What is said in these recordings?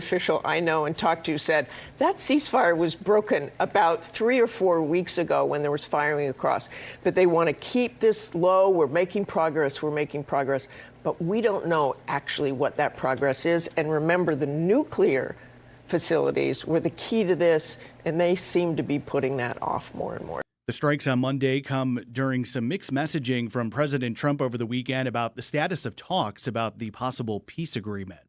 official I know and talked to said that ceasefire was broken about 3 or 4 weeks ago when there was firing across. But they want to keep this low. We're making progress. We're making progress. But we don't know actually what that progress is. And remember, the nuclear facilities were the key to this, and they seem to be putting that off more and more. The strikes on Monday come during some mixed messaging from President Trump over the weekend about the status of talks about the possible peace agreement.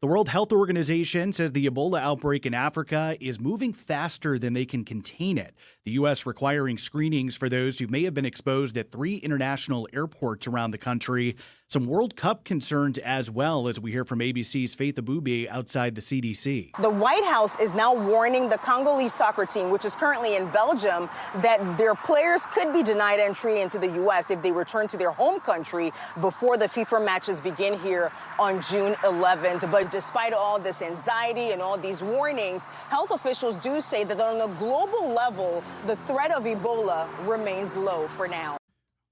The World Health Organization says the Ebola outbreak in Africa is moving faster than they can contain it. The U.S. requiring screenings for those who may have been exposed at 3 international airports around the country. Some World Cup concerns as well, as we hear from ABC's Faith Aboubi outside the CDC. The White House is now warning the Congolese soccer team, which is currently in Belgium, that their players could be denied entry into the U.S. if they return to their home country before the FIFA matches begin here on June 11th. But despite all this anxiety and all these warnings, health officials do say that on a global level, the threat of Ebola remains low for now.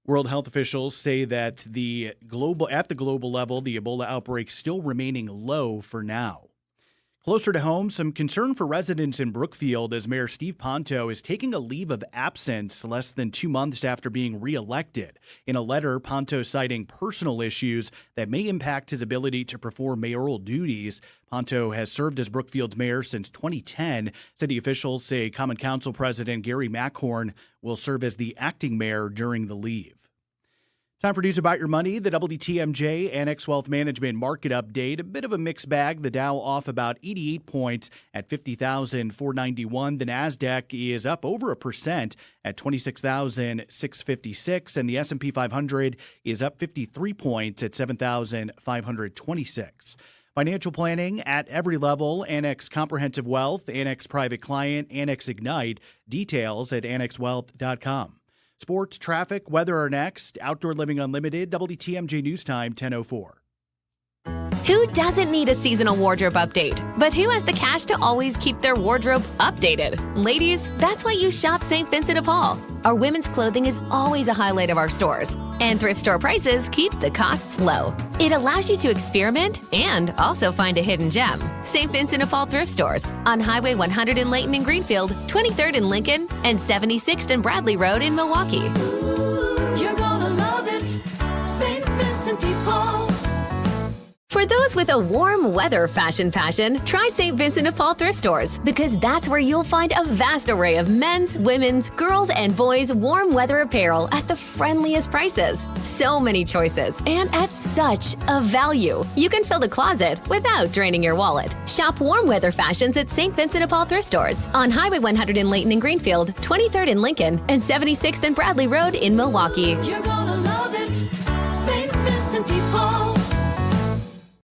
World health officials say that at the global level, the Ebola outbreak still remaining low for now. Closer to home, some concern for residents in Brookfield as Mayor Steve Ponto is taking a leave of absence less than 2 months after being reelected. In a letter, Ponto citing personal issues that may impact his ability to perform mayoral duties. Ponto has served as Brookfield's mayor since 2010. City officials say Common Council President Gary Mackhorn will serve as the acting mayor during the leave. Time for news about your money. The WTMJ Annex Wealth Management market update. A bit of a mixed bag. The Dow off about 88 points at 50,491. The Nasdaq is up over 1% at 26,656. And the S&P 500 is up 53 points at 7,526. Financial planning at every level. Annex Comprehensive Wealth, Annex Private Client, Annex Ignite. Details at annexwealth.com. Sports, traffic, weather are next. Outdoor Living Unlimited, WTMJ News Time, 10:04. Who doesn't need a seasonal wardrobe update? But who has the cash to always keep their wardrobe updated? Ladies, that's why you shop St. Vincent de Paul. Our women's clothing is always a highlight of our stores, and thrift store prices keep the costs low. It allows you to experiment and also find a hidden gem. St. Vincent de Paul thrift stores on Highway 100 in Layton and Greenfield, 23rd in Lincoln, and 76th and Bradley Road in Milwaukee. Ooh, you're gonna love it, St. Vincent de Paul. For those with a warm weather fashion passion, try St. Vincent de Paul thrift stores, because that's where you'll find a vast array of men's, women's, girls, and boys' warm weather apparel at the friendliest prices. So many choices, and at such a value. You can fill the closet without draining your wallet. Shop warm weather fashions at St. Vincent de Paul thrift stores on Highway 100 in Layton and Greenfield, 23rd in Lincoln, and 76th and Bradley Road in Milwaukee. You're gonna love it, St. Vincent de Paul.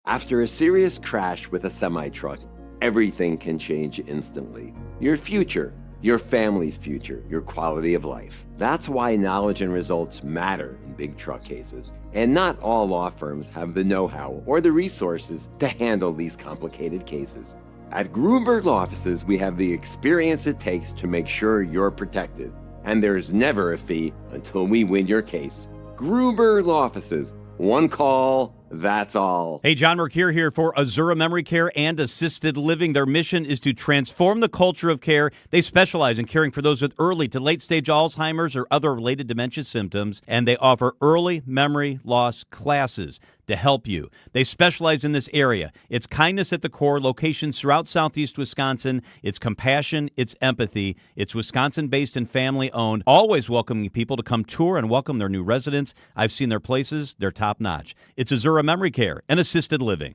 After a serious crash with a semi-truck, everything can change instantly. Your future, your family's future, your quality of life. That's why knowledge and results matter in big truck cases. And not all law firms have the know-how or the resources to handle these complicated cases. At Gruberg Law Offices, we have the experience it takes to make sure you're protected. And there's never a fee until we win your case. Gruberg Law Offices. One call, that's all. Hey, John Mercure here for Azura Memory Care and Assisted Living. Their mission is to transform the culture of care. They specialize in caring for those with early to late-stage Alzheimer's or other related dementia symptoms, and they offer early memory loss classes to help you. They specialize in this area. It's kindness at the core, locations throughout Southeast Wisconsin. It's compassion, it's empathy. It's Wisconsin-based and family-owned, always welcoming people to come tour and welcome their new residents. I've seen their places. They're top-notch. It's Azura Memory Care and Assisted Living.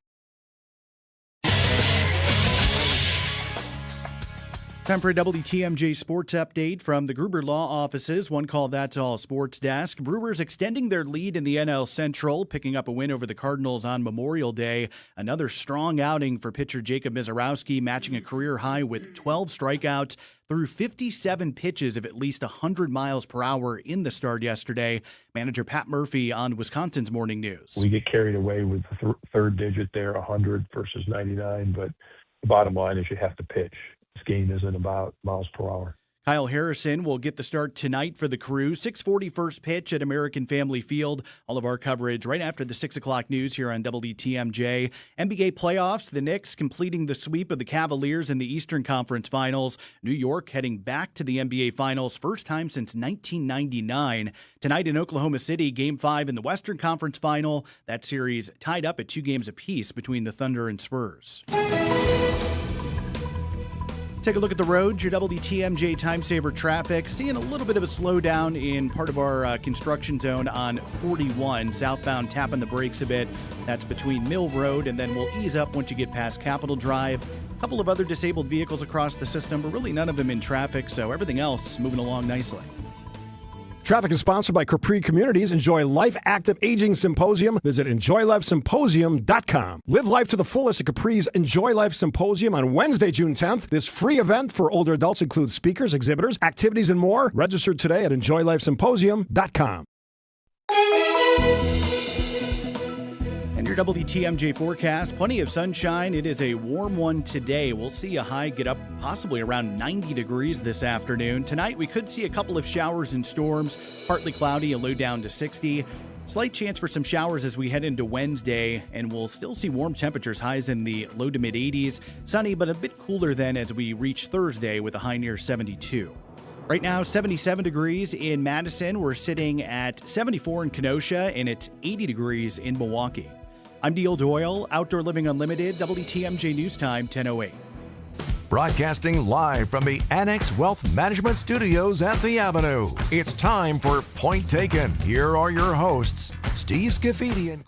Time for a WTMJ sports update from the Gruber Law Offices. One call, that's all sports desk. Brewers extending their lead in the NL Central, picking up a win over the Cardinals on Memorial Day. Another strong outing for pitcher Jacob Misiorowski, matching a career high with 12 strikeouts through 57 pitches of at least 100 miles per hour in the start yesterday. Manager Pat Murphy on Wisconsin's Morning News. We get carried away with the third digit there, 100 versus 99, but the bottom line is you have to pitch. This game isn't about miles per hour. Kyle Harrison will get the start tonight for the Crew. 6:40 first pitch at American Family Field. All of our coverage right after the 6 o'clock news here on WTMJ. NBA playoffs, the Knicks completing the sweep of the Cavaliers in the Eastern Conference Finals. New York heading back to the NBA Finals, first time since 1999. Tonight in Oklahoma City, Game 5 in the Western Conference Final. That series tied up at 2 games apiece between the Thunder and Spurs. Take a look at the road. Your WTMJ time saver traffic. Seeing a little bit of a slowdown in part of our construction zone on 41. Southbound tapping the brakes a bit. That's between Mill Road, and then we'll ease up once you get past Capitol Drive. A couple of other disabled vehicles across the system, but really none of them in traffic, so everything else moving along nicely. Traffic is sponsored by Capri Communities. Enjoy Life Active Aging Symposium. Visit EnjoyLifeSymposium.com. Live life to the fullest at Capri's Enjoy Life Symposium on Wednesday, June 10th. This free event for older adults includes speakers, exhibitors, activities, and more. Register today at EnjoyLifeSymposium.com. And your WTMJ forecast, plenty of sunshine. It is a warm one today. We'll see a high get up possibly around 90 degrees this afternoon. Tonight, we could see a couple of showers and storms, partly cloudy, a low down to 60. Slight chance for some showers as we head into Wednesday, and we'll still see warm temperatures, highs in the low to mid 80s. Sunny, but a bit cooler then as we reach Thursday with a high near 72. Right now, 77 degrees in Madison. We're sitting at 74 in Kenosha, and it's 80 degrees in Milwaukee. I'm Neil Doyle, Outdoor Living Unlimited, WTMJ News Time, 10:08. Broadcasting live from the Annex Wealth Management Studios at the Avenue. It's time for Point Taken. Here are your hosts, Steve Scafidi and...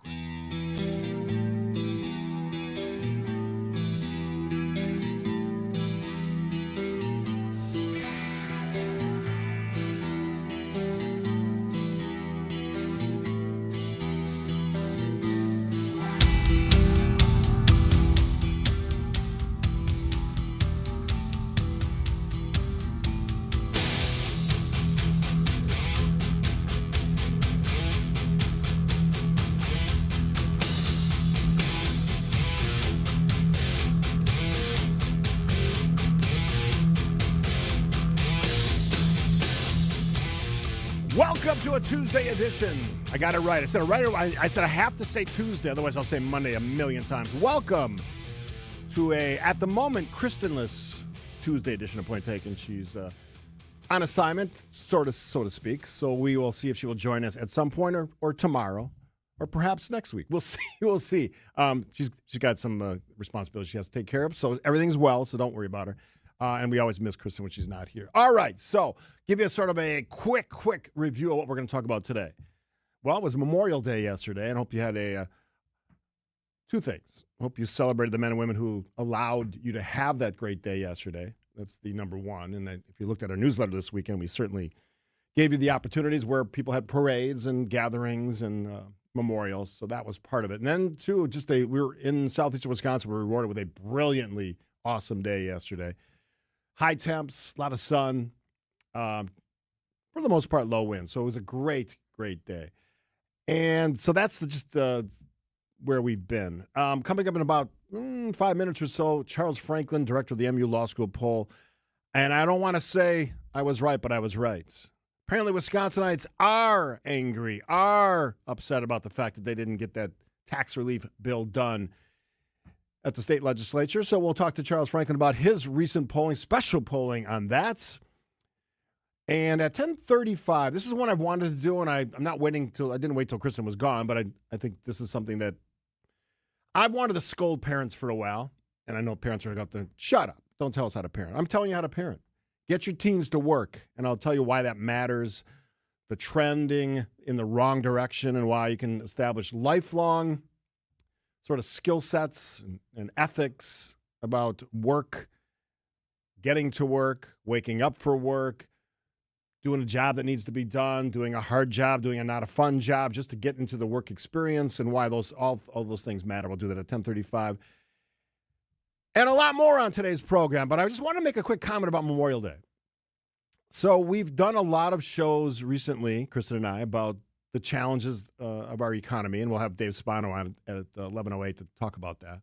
Welcome to a Tuesday edition. I got it right. I said it right. I said I have to say Tuesday, otherwise I'll say Monday a million times. Welcome to a, at the moment, Kristenless Tuesday edition of Point Taken. She's on assignment, so to speak. So we will see if she will join us at some point or tomorrow or perhaps next week. We'll see. We'll see. She's got some responsibilities she has to take care of. So everything's well, so don't worry about her. And we always miss Kristen when she's not here. All right, so give you a sort of a quick review of what we're going to talk about today. Well, it was Memorial Day yesterday, and I hope you had two things. I hope you celebrated the men and women who allowed you to have that great day yesterday. That's the number one. And if you looked at our newsletter this weekend, we certainly gave you the opportunities where people had parades and gatherings and memorials. So that was part of it. And then, too, we were in southeastern Wisconsin. We were rewarded with a brilliantly awesome day yesterday. High temps, a lot of sun, for the most part, low wind. So it was a great day. And so that's just where we've been. Coming up in about 5 minutes or so, Charles Franklin, director of the MU Law School poll. And I don't want to say I was right, but I was right. Apparently, Wisconsinites are angry, are upset about the fact that they didn't get that tax relief bill done at the state legislature. So we'll talk to Charles Franklin about his recent polling, special polling on that. And at 10:35, this is one I've wanted to do, and I'm not waiting till, I didn't wait till Kristen was gone, but I think this is something that I've wanted to scold parents for a while. And I know parents are going to shut up. Don't tell us how to parent. I'm telling you how to parent. Get your teens to work, and I'll tell you why that matters. The trending in the wrong direction and why you can establish lifelong sort of skill sets and ethics about work, getting to work, waking up for work, doing a job that needs to be done, doing a hard job, doing a not a fun job, just to get into the work experience and why all those things matter. We'll do that at 10:35. And a lot more on today's program, but I just want to make a quick comment about Memorial Day. So we've done a lot of shows recently, Kristen and I, about the challenges of our economy, and we'll have Dave Spano on at 11:08 to talk about that.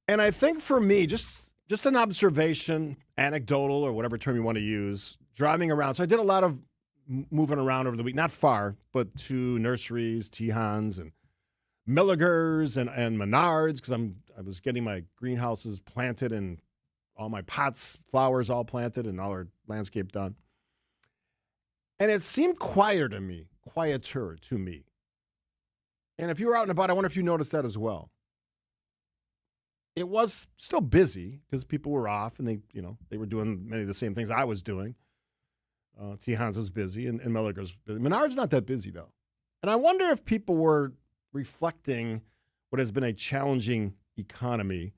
And I think for me, just just an observation, anecdotal or whatever term you want to use, driving around. So I did a lot of moving around over the week, not far, but to nurseries, Tehans and Milligers and Menards, because I was getting my greenhouses planted and all my pots, flowers all planted and all our landscape done. And it seemed quieter to me. And if you were out and about, I wonder if you noticed that as well. It was still busy because people were off and they were doing many of the same things I was doing. Tehans was busy and Milligers was busy. Menard's not that busy though. And I wonder if people were reflecting what has been a challenging economy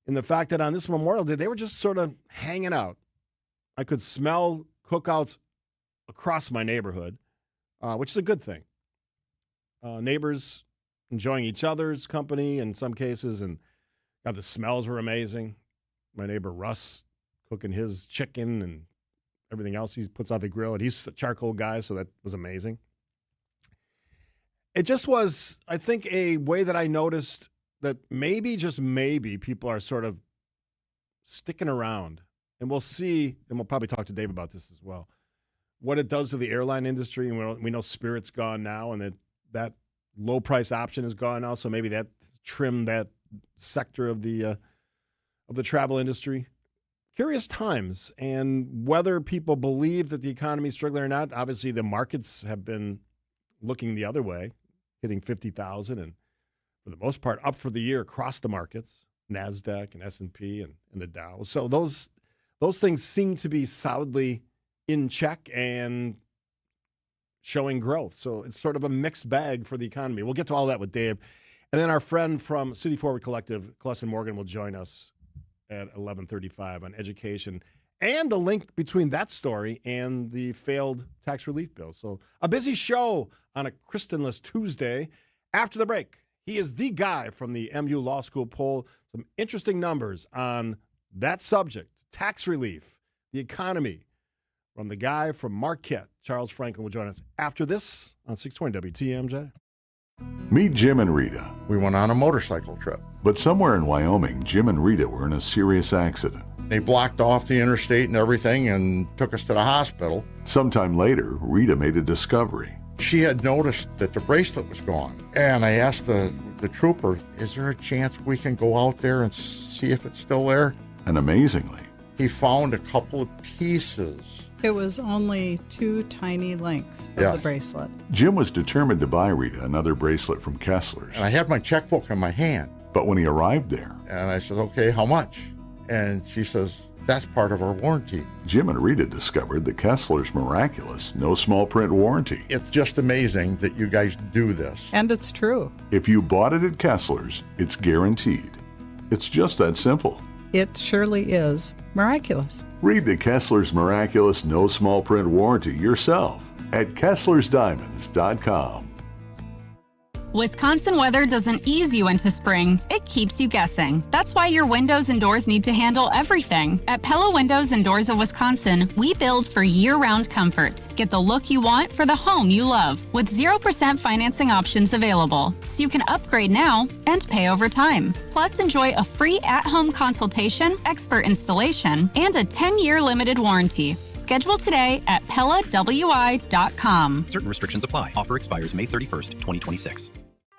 in the fact that on this Memorial Day, they were just sort of hanging out. I could smell cookouts across my neighborhood, which is a good thing. Neighbors enjoying each other's company in some cases, and God, the smells were amazing. My neighbor Russ cooking his chicken and everything else he puts on the grill, and he's a charcoal guy, so that was amazing. It just was, I think, a way that I noticed that maybe, just maybe, people are sort of sticking around. And we'll see, and we'll probably talk to Dave about this as well, what it does to the airline industry. And we know Spirit's gone now, and that low-price option is gone now, so maybe that trimmed that sector of the travel industry. Curious times, and whether people believe that the economy is struggling or not. Obviously, the markets have been looking the other way, hitting 50,000, and for the most part, up for the year across the markets, NASDAQ and S&P and the Dow. So those things seem to be solidly in check and showing growth. So it's sort of a mixed bag for the economy. We'll get to all that with Dave. And then our friend from City Forward Collective, Colson Morgan, will join us at 11:35 on education and the link between that story and the failed tax relief bill. So a busy show on a Christianless Tuesday. After the break, he is the guy from the MU Law School poll. Some interesting numbers on that subject, tax relief, the economy, from the guy from Marquette. Charles Franklin will join us after this on 620 WTMJ. Meet Jim and Rita. We went on a motorcycle trip. But somewhere in Wyoming, Jim and Rita were in a serious accident. They blocked off the interstate and everything and took us to the hospital. Sometime later, Rita made a discovery. She had noticed that the bracelet was gone. And I asked the trooper, is there a chance we can go out there and see if it's still there? And amazingly, he found a couple of pieces. It was only 2 tiny links of the bracelet. Jim was determined to buy Rita another bracelet from Kessler's. And I had my checkbook in my hand. But when he arrived there, and I said, okay, how much? And she says, that's part of our warranty. Jim and Rita discovered the Kessler's miraculous, no small print warranty. It's just amazing that you guys do this. And it's true. If you bought it at Kessler's, it's guaranteed. It's just that simple. It surely is miraculous. Read the Kessler's miraculous, no small print warranty yourself at KesslersDiamonds.com. Wisconsin weather doesn't ease you into spring, it keeps you guessing. That's why your windows and doors need to handle everything. At Pella Windows and Doors of Wisconsin, we build for year-round comfort. Get the look you want for the home you love, with 0% financing options available, so you can upgrade now and pay over time. Plus, enjoy a free at-home consultation, expert installation, and a 10-year limited warranty. Schedule today at PellaWI.com. Certain restrictions apply. Offer expires May 31st, 2026.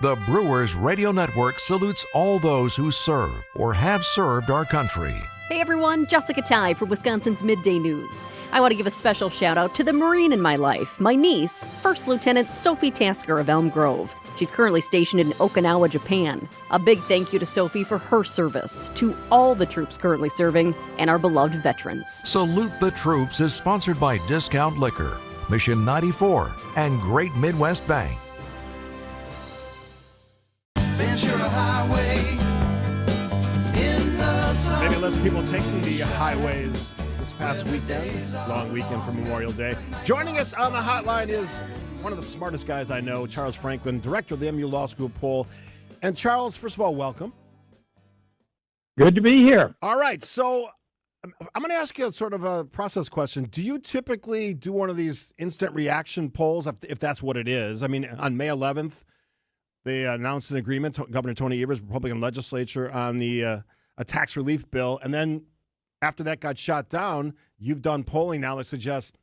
The Brewers Radio Network salutes all those who serve or have served our country. Hey everyone, Jessica Ty for Wisconsin's Midday News. I want to give a special shout out to the Marine in my life, my niece, First Lieutenant Sophie Tasker of Elm Grove. She's currently stationed in Okinawa, Japan. A big thank you to Sophie for her service, to all the troops currently serving, and our beloved veterans. Salute the Troops is sponsored by Discount Liquor, Mission 94, and Great Midwest Bank. Ventura Highway in the sun. Maybe less people taking the highways this past weekend. Long weekend for Memorial Day. Joining us on the hotline is one of the smartest guys I know, Charles Franklin, director of the MU Law School poll. And Charles, first of all, welcome. Good to be here. All right, so I'm going to ask you sort of a process question. Do you typically do one of these instant reaction polls, if that's what it is? I mean, on May 11th, they announced an agreement, Governor Tony Evers, Republican legislature, on the a tax relief bill. And then after that got shot down, you've done polling now that suggests,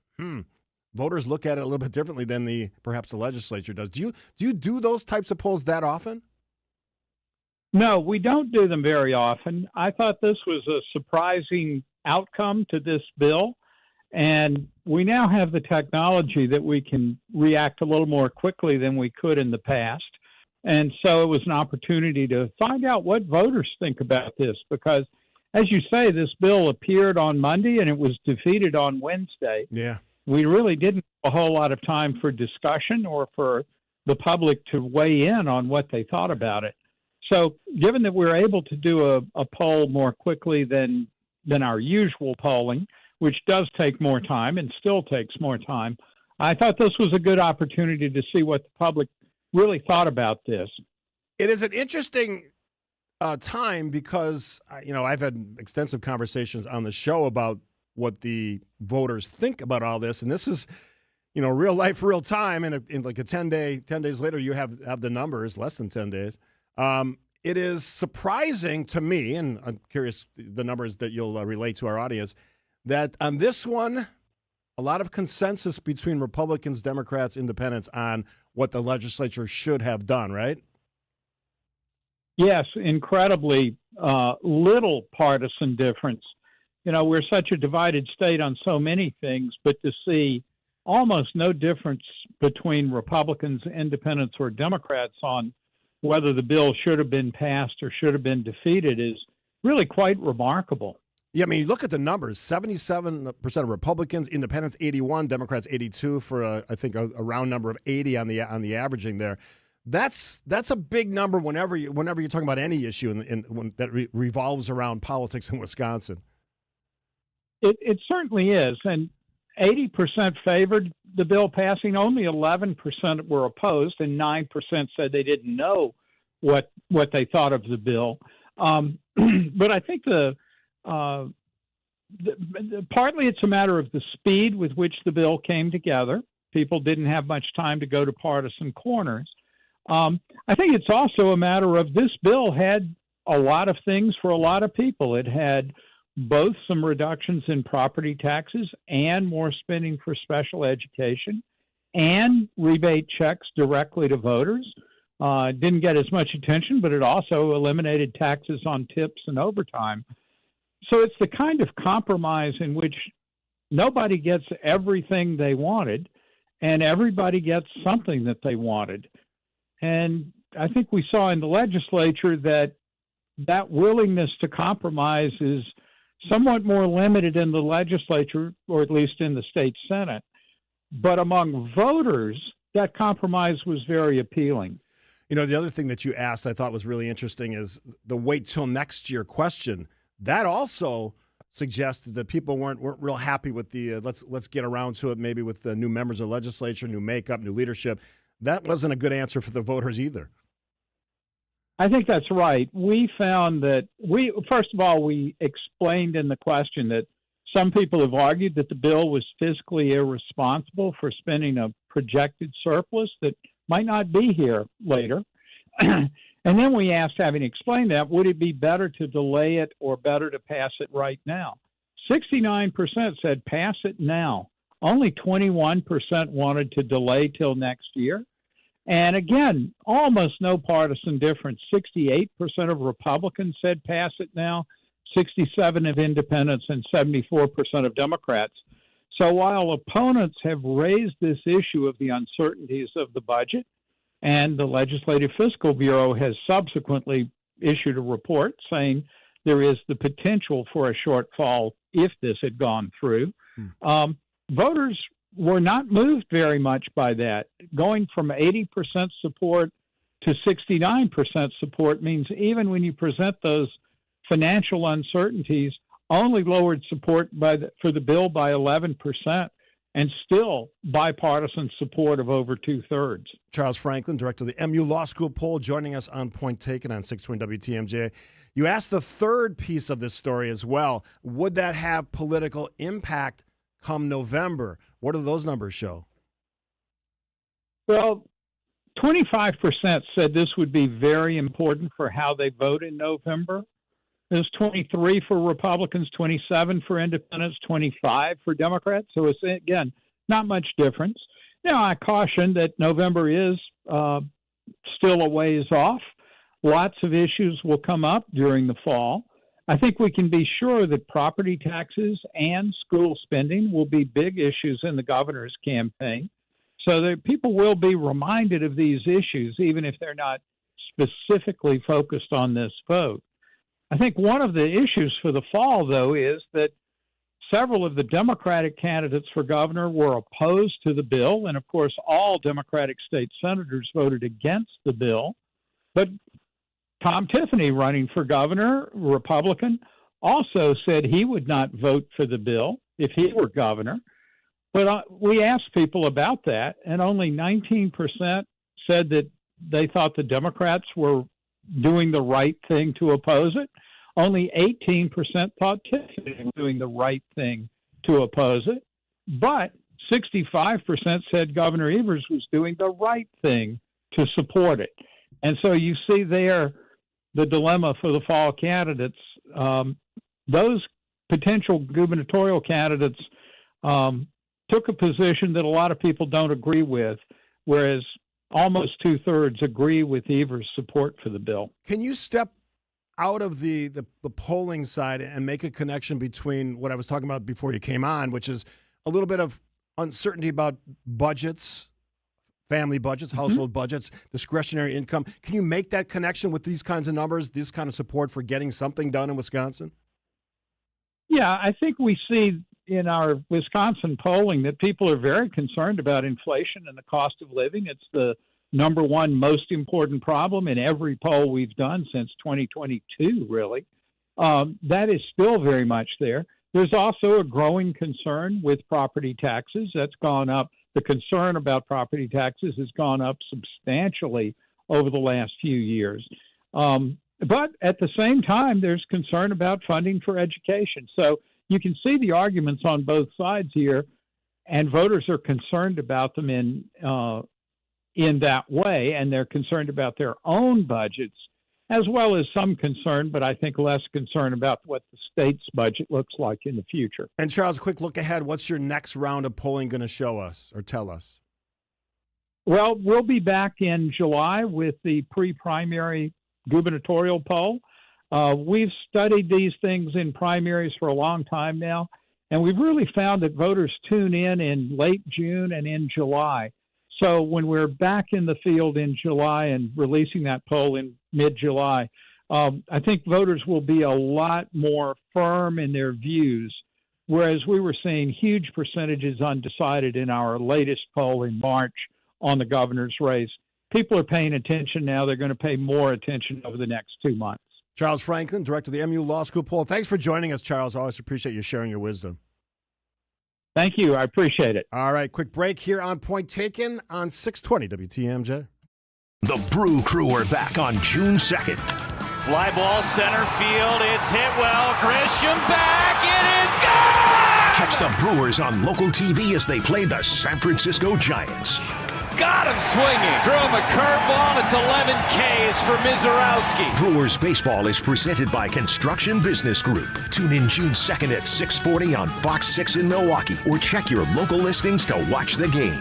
voters look at it a little bit differently than perhaps the legislature does. Do you do those types of polls that often? No, we don't do them very often. I thought this was a surprising outcome to this bill. And we now have the technology that we can react a little more quickly than we could in the past. And so it was an opportunity to find out what voters think about this, because, as you say, this bill appeared on Monday and it was defeated on Wednesday. Yeah. We really didn't have a whole lot of time for discussion or for the public to weigh in on what they thought about it. So given that we're able to do a poll more quickly than our usual polling, which does take more time and still takes more time, I thought this was a good opportunity to see what the public really thought about this. It is an interesting time because, I've had extensive conversations on the show about what the voters think about all this. And this is, real life, real time. And in like 10 days later, you have the numbers, less than 10 days. It is surprising to me, and I'm curious the numbers that you'll relate to our audience, that on this one, a lot of consensus between Republicans, Democrats, Independents on what the legislature should have done, right? Yes, incredibly little partisan difference. We're such a divided state on so many things, but to see almost no difference between Republicans, Independents, or Democrats on whether the bill should have been passed or should have been defeated is really quite remarkable. Yeah, I mean, look at the numbers. 77% of Republicans, Independents 81, Democrats 82 for I think a round number of 80 on the averaging there. That's a big number whenever you're talking about any issue that revolves around politics in Wisconsin. It certainly is, and 80% favored the bill passing. Only 11% were opposed, and 9% said they didn't know what they thought of the bill. But I think partly it's a matter of the speed with which the bill came together. People didn't have much time to go to partisan corners. I think it's also a matter of this bill had a lot of things for a lot of people. It had both some reductions in property taxes and more spending for special education and rebate checks directly to voters. It didn't get as much attention, but it also eliminated taxes on tips and overtime. So it's the kind of compromise in which nobody gets everything they wanted and everybody gets something that they wanted. And I think we saw in the legislature that willingness to compromise is somewhat more limited in the legislature, or at least in the state Senate. But among voters, that compromise was very appealing. The other thing that you asked I thought was really interesting is the wait till next year question. That also suggested that people weren't real happy with the let's get around to it maybe with the new members of the legislature, new makeup, new leadership. That wasn't a good answer for the voters either. I think that's right. We found that first of all, we explained in the question that some people have argued that the bill was fiscally irresponsible for spending a projected surplus that might not be here later. And then we asked, having explained that, would it be better to delay it or better to pass it right now? 69% said pass it now. Only 21% wanted to delay till next year. And again, almost no partisan difference. 68% of Republicans said pass it now, 67% of independents, and 74% of Democrats. So while opponents have raised this issue of the uncertainties of the budget, and the Legislative Fiscal Bureau has subsequently issued a report saying there is the potential for a shortfall if this had gone through, voters were not moved very much by that. Going from 80% support to 69% support means even when you present those financial uncertainties, only lowered support for the bill by 11%, and still bipartisan support of over 2/3. Charles Franklin, director of the MU Law School poll, joining us on Point Taken on 620 WTMJ. You asked the third piece of this story as well. Would that have political impact come November? What do those numbers show? Well, 25% said this would be very important for how they vote in November. There's 23 for Republicans, 27 for independents, 25 for Democrats. So it's, again, not much difference. Now, I caution that November is still a ways off. Lots of issues will come up during the fall. I think we can be sure that property taxes and school spending will be big issues in the governor's campaign. So that people will be reminded of these issues, even if they're not specifically focused on this vote. I think one of the issues for the fall, though, is that several of the Democratic candidates for governor were opposed to the bill. And of course, all Democratic state senators voted against the bill. But Tom Tiffany, running for governor, Republican, also said he would not vote for the bill if he were governor. But we asked people about that, and only 19% said that they thought the Democrats were doing the right thing to oppose it. Only 18% thought Tiffany was doing the right thing to oppose it. But 65% said Governor Evers was doing the right thing to support it. And so you see there the dilemma for the fall candidates. Those potential gubernatorial candidates took a position that a lot of people don't agree with, whereas almost 2/3 agree with Evers' support for the bill. Can you step out of the polling side and make a connection between what I was talking about before you came on, which is a little bit of uncertainty about budgets, family budgets, household budgets, discretionary income? Can you make that connection with these kinds of numbers, this kind of support for getting something done in Wisconsin? Yeah, I think we see in our Wisconsin polling that people are very concerned about inflation and the cost of living. It's the number one most important problem in every poll we've done since 2022, really. That is still very much there. There's also a growing concern with property taxes. That's gone up. The concern about property taxes has gone up substantially over the last few years. But at the same time, there's concern about funding for education. So you can see the arguments on both sides here, and voters are concerned about them in that way, and they're concerned about their own budgets, as well as some concern, but I think less concern about what the state's budget looks like in the future. And Charles, a quick look ahead. What's your next round of polling going to show us or tell us? Well, we'll be back in July with the pre-primary gubernatorial poll. We've studied these things in primaries for a long time now, and we've really found that voters tune in late June and in July. So when we're back in the field in July and releasing that poll in mid-July, I think voters will be a lot more firm in their views, whereas we were seeing huge percentages undecided in our latest poll in March on the governor's race. People are paying attention now. They're going to pay more attention over the next 2 months. Charles Franklin, director of the MU Law School poll. Thanks for joining us, Charles. I always appreciate you sharing your wisdom. Thank you. I appreciate it. All right, quick break here on Point Taken on 620 WTMJ. The Brew Crew are back on June 2nd. Fly ball center field. It's hit well. Grisham back. It is gone! Catch the Brewers on local TV as they play the San Francisco Giants. Got him swinging. Throw him a curveball. It's 11 Ks for Mizorowski. Brewers baseball is presented by Construction Business Group. Tune in June 2nd at 6:40 on Fox 6 in Milwaukee, or check your local listings to watch the game.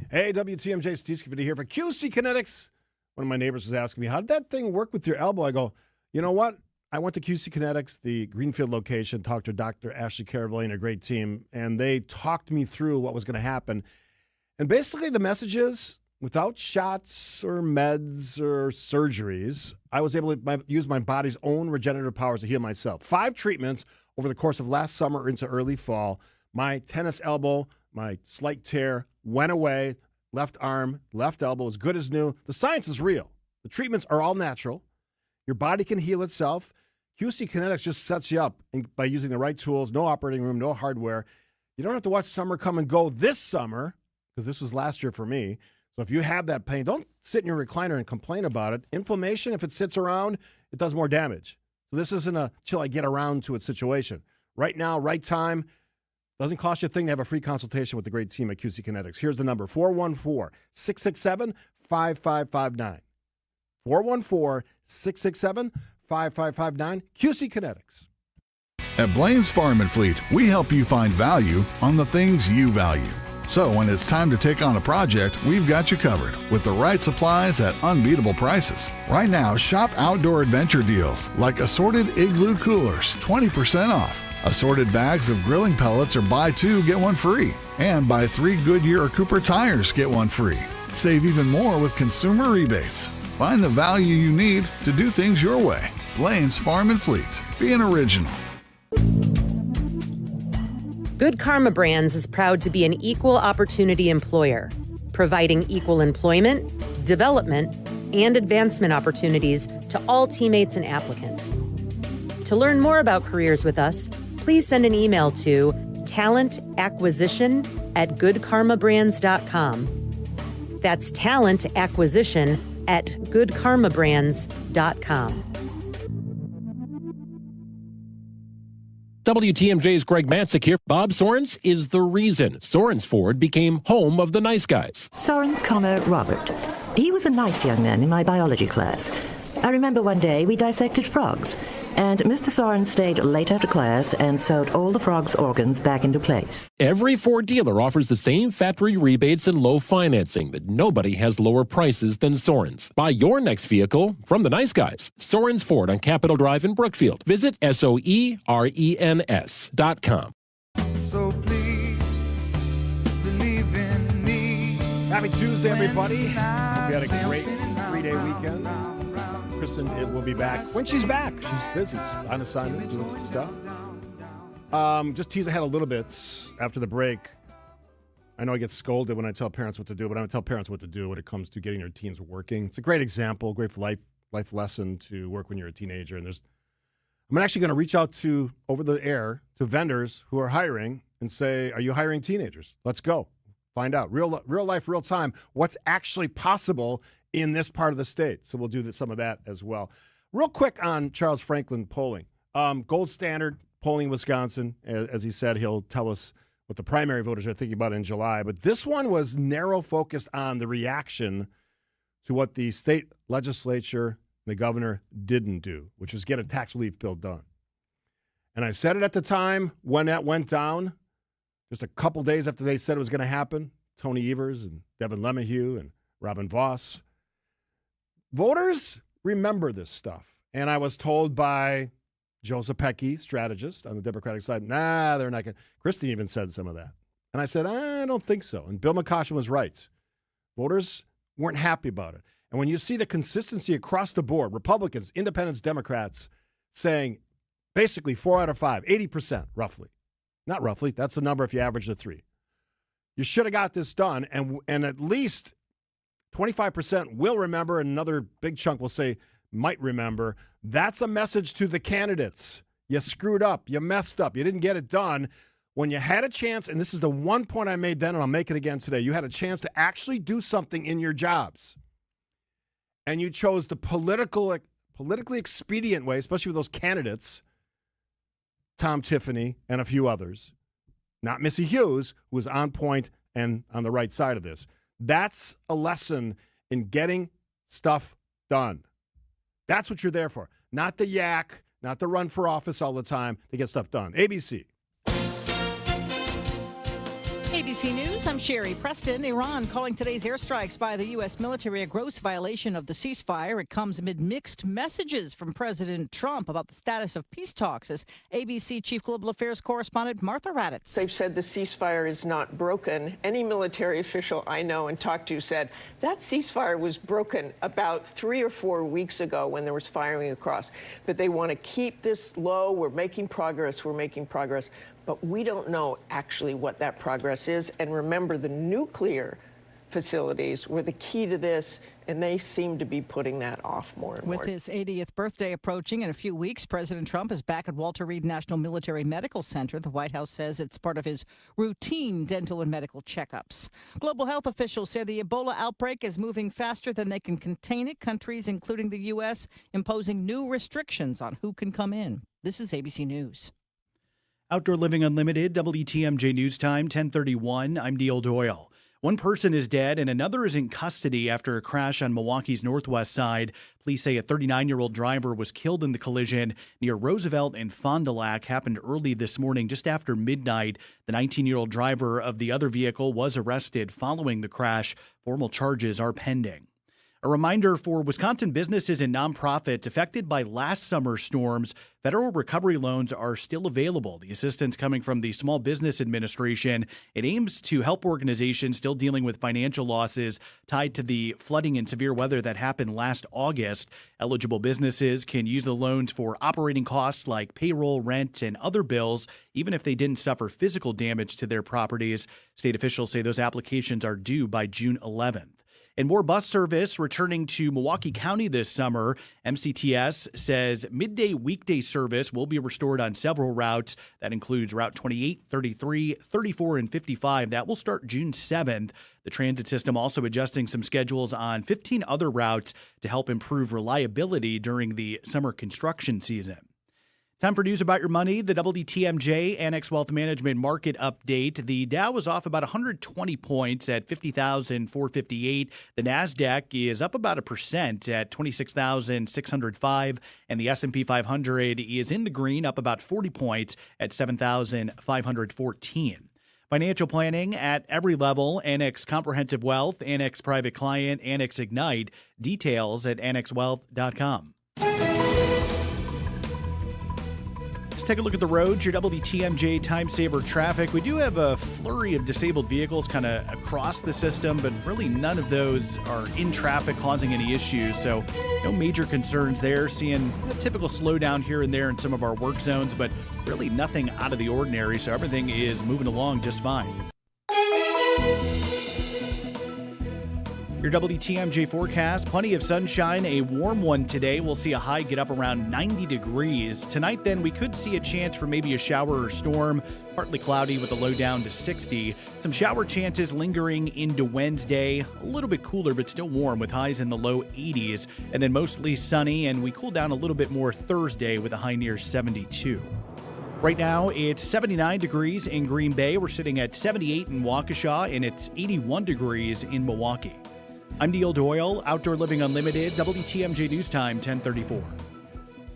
Hey, WTMJ, Steve Scafidi here for QC Kinetics. One of my neighbors was asking me, how did that thing work with your elbow? I go, you know what? I went to QC Kinetics, the Greenfield location, talked to Dr. Ashley Caravelli and a great team, and they talked me through what was going to happen. And basically the message is, without shots or meds or surgeries, I was able to use my body's own regenerative powers to heal myself. 5 treatments over the course of last summer into early fall. My tennis elbow, my slight tear went away. Left arm, left elbow, as good as new. The science is real. The treatments are all natural. Your body can heal itself. QC Kinetics just sets you up by using the right tools, no operating room, no hardware. You don't have to watch summer come and go this summer, because this was last year for me. So if you have that pain, don't sit in your recliner and complain about it. Inflammation, if it sits around, it does more damage. So this isn't a till I get around to it situation. Right now, right time. Doesn't cost you a thing to have a free consultation with the great team at QC Kinetics. Here's the number, 414-667-5559. 414-667-5559. QC Kinetics. At Blaine's Farm and Fleet, we help you find value on the things you value. So when it's time to take on a project, we've got you covered with the right supplies at unbeatable prices. Right now, shop outdoor adventure deals like assorted Igloo coolers, 20% off. Assorted bags of grilling pellets or buy 2, get 1 free. And buy 3 Goodyear or Cooper tires, get 1 free. Save even more with consumer rebates. Find the value you need to do things your way. Blaine's Farm and Fleet. Be an original. Good Karma Brands is proud to be an equal opportunity employer, providing equal employment, development, and advancement opportunities to all teammates and applicants. To learn more about careers with us, please send an email to talentacquisition@goodkarmabrands.com. That's talentacquisition@goodkarmabrands.com. WTMJ's Greg Matzik here. Bob Sorens is the reason Sorens Ford became home of the nice guys. Sorens, Robert. He was a nice young man in my biology class. I remember one day we dissected frogs, and Mr. Sorens stayed late after class and sewed all the frogs' organs back into place. Every Ford dealer offers the same factory rebates and low financing, but nobody has lower prices than Sorens. Buy your next vehicle from the nice guys. Sorens Ford on Capitol Drive in Brookfield. Visit SOERENS.com. So please believe in me. Happy Tuesday, everybody. Hope you had a great 3-day weekend. Kristen will be back when she's back. She's busy. She's on assignment, doing some stuff. Just tease ahead a little bit after the break. I know I get scolded when I tell parents what to do, but I don't tell parents what to do when it comes to getting their teens working. It's a great example, great life lesson to work when you're a teenager. And I'm actually going to reach out to, over the air, to vendors who are hiring and say, are you hiring teenagers? Let's go. Find out. Real life, real time, what's actually possible in this part of the state. So we'll do some of that as well. Real quick on Charles Franklin polling. Gold standard polling in Wisconsin. As he said, he'll tell us what the primary voters are thinking about in July. But this one was narrow focused on the reaction to what the state legislature and the governor didn't do, which was get a tax relief bill done. And I said it at the time when that went down, just a couple days after they said it was going to happen. Tony Evers and Devin LeMahieu and Robin Voss. Voters remember this stuff. And I was told by Joe Zepecki, strategist on the Democratic side, they're not going to. Christie even said some of that. And I said, I don't think so. And Bill McCoshen was right. Voters weren't happy about it. And when you see the consistency across the board, Republicans, Independents, Democrats, saying basically 4 out of 5, 80% roughly. Not roughly, that's the number if you average the 3. You should have got this done, and at least 25% will remember, and another big chunk will say might remember. That's a message to the candidates. You screwed up. You messed up. You didn't get it done. When you had a chance, and this is the one point I made then, and I'll make it again today, you had a chance to actually do something in your jobs. And you chose the politically expedient way, especially with those candidates, Tom Tiffany and a few others, not Missy Hughes, who was on point and on the right side of this. That's a lesson in getting stuff done. That's what you're there for. Not the yak, not the run for office all the time, to get stuff done. ABC. ABC News, I'm Sherry Preston. Iran calling today's airstrikes by the U.S. military a gross violation of the ceasefire. It comes amid mixed messages from President Trump about the status of peace talks, as ABC Chief Global Affairs correspondent Martha Raddatz. They've said the ceasefire is not broken. Any military official I know and talked to said that ceasefire was broken about 3 or 4 weeks ago when there was firing across. But they want to keep this low. We're making progress. But we don't know actually what that progress is. And remember, the nuclear facilities were the key to this, and they seem to be putting that off more and more. With his 80th birthday approaching in a few weeks, President Trump is back at Walter Reed National Military Medical Center. The White House says it's part of his routine dental and medical checkups. Global health officials say the Ebola outbreak is moving faster than they can contain it. Countries, including the U.S., imposing new restrictions on who can come in. This is ABC News. Outdoor Living Unlimited, WTMJ News Time, 10:31. I'm Neil Doyle. One person is dead and another is in custody after a crash on Milwaukee's northwest side. Police say a 39-year-old driver was killed in the collision near Roosevelt and Fond du Lac. Happened early this morning, just after midnight. The 19-year-old driver of the other vehicle was arrested following the crash. Formal charges are pending. A reminder for Wisconsin businesses and nonprofits affected by last summer's storms, federal recovery loans are still available. The assistance coming from the Small Business Administration. It aims to help organizations still dealing with financial losses tied to the flooding and severe weather that happened last August. Eligible businesses can use the loans for operating costs like payroll, rent, and other bills, even if they didn't suffer physical damage to their properties. State officials say those applications are due by June 11th. And more bus service returning to Milwaukee County this summer. MCTS says midday weekday service will be restored on several routes. That includes Route 28, 33, 34, and 55. That will start June 7th. The transit system also adjusting some schedules on 15 other routes to help improve reliability during the summer construction season. Time for news about your money. The WTMJ Annex Wealth Management Market Update. The Dow is off about 120 points at 50,458. The NASDAQ is up about 1% at 26,605. And the S&P 500 is in the green, up about 40 points at 7,514. Financial planning at every level. Annex Comprehensive Wealth, Annex Private Client, Annex Ignite. Details at annexwealth.com. Let's take a look at the roads, your WTMJ Time Saver traffic. We do have a flurry of disabled vehicles kind of across the system, but really none of those are in traffic causing any issues. So no major concerns there. Seeing a typical slowdown here and there in some of our work zones, but really nothing out of the ordinary. So everything is moving along just fine. Your WTMJ forecast, plenty of sunshine, a warm one today. We'll see a high get up around 90 degrees. Tonight, then, we could see a chance for maybe a shower or storm. Partly cloudy with a low down to 60. Some shower chances lingering into Wednesday. A little bit cooler, but still warm with highs in the low 80s. And then mostly sunny, and we cool down a little bit more Thursday with a high near 72. Right now, it's 79 degrees in Green Bay. We're sitting at 78 in Waukesha, and it's 81 degrees in Milwaukee. I'm Neil Doyle, Outdoor Living Unlimited, WTMJ News Time, 1034.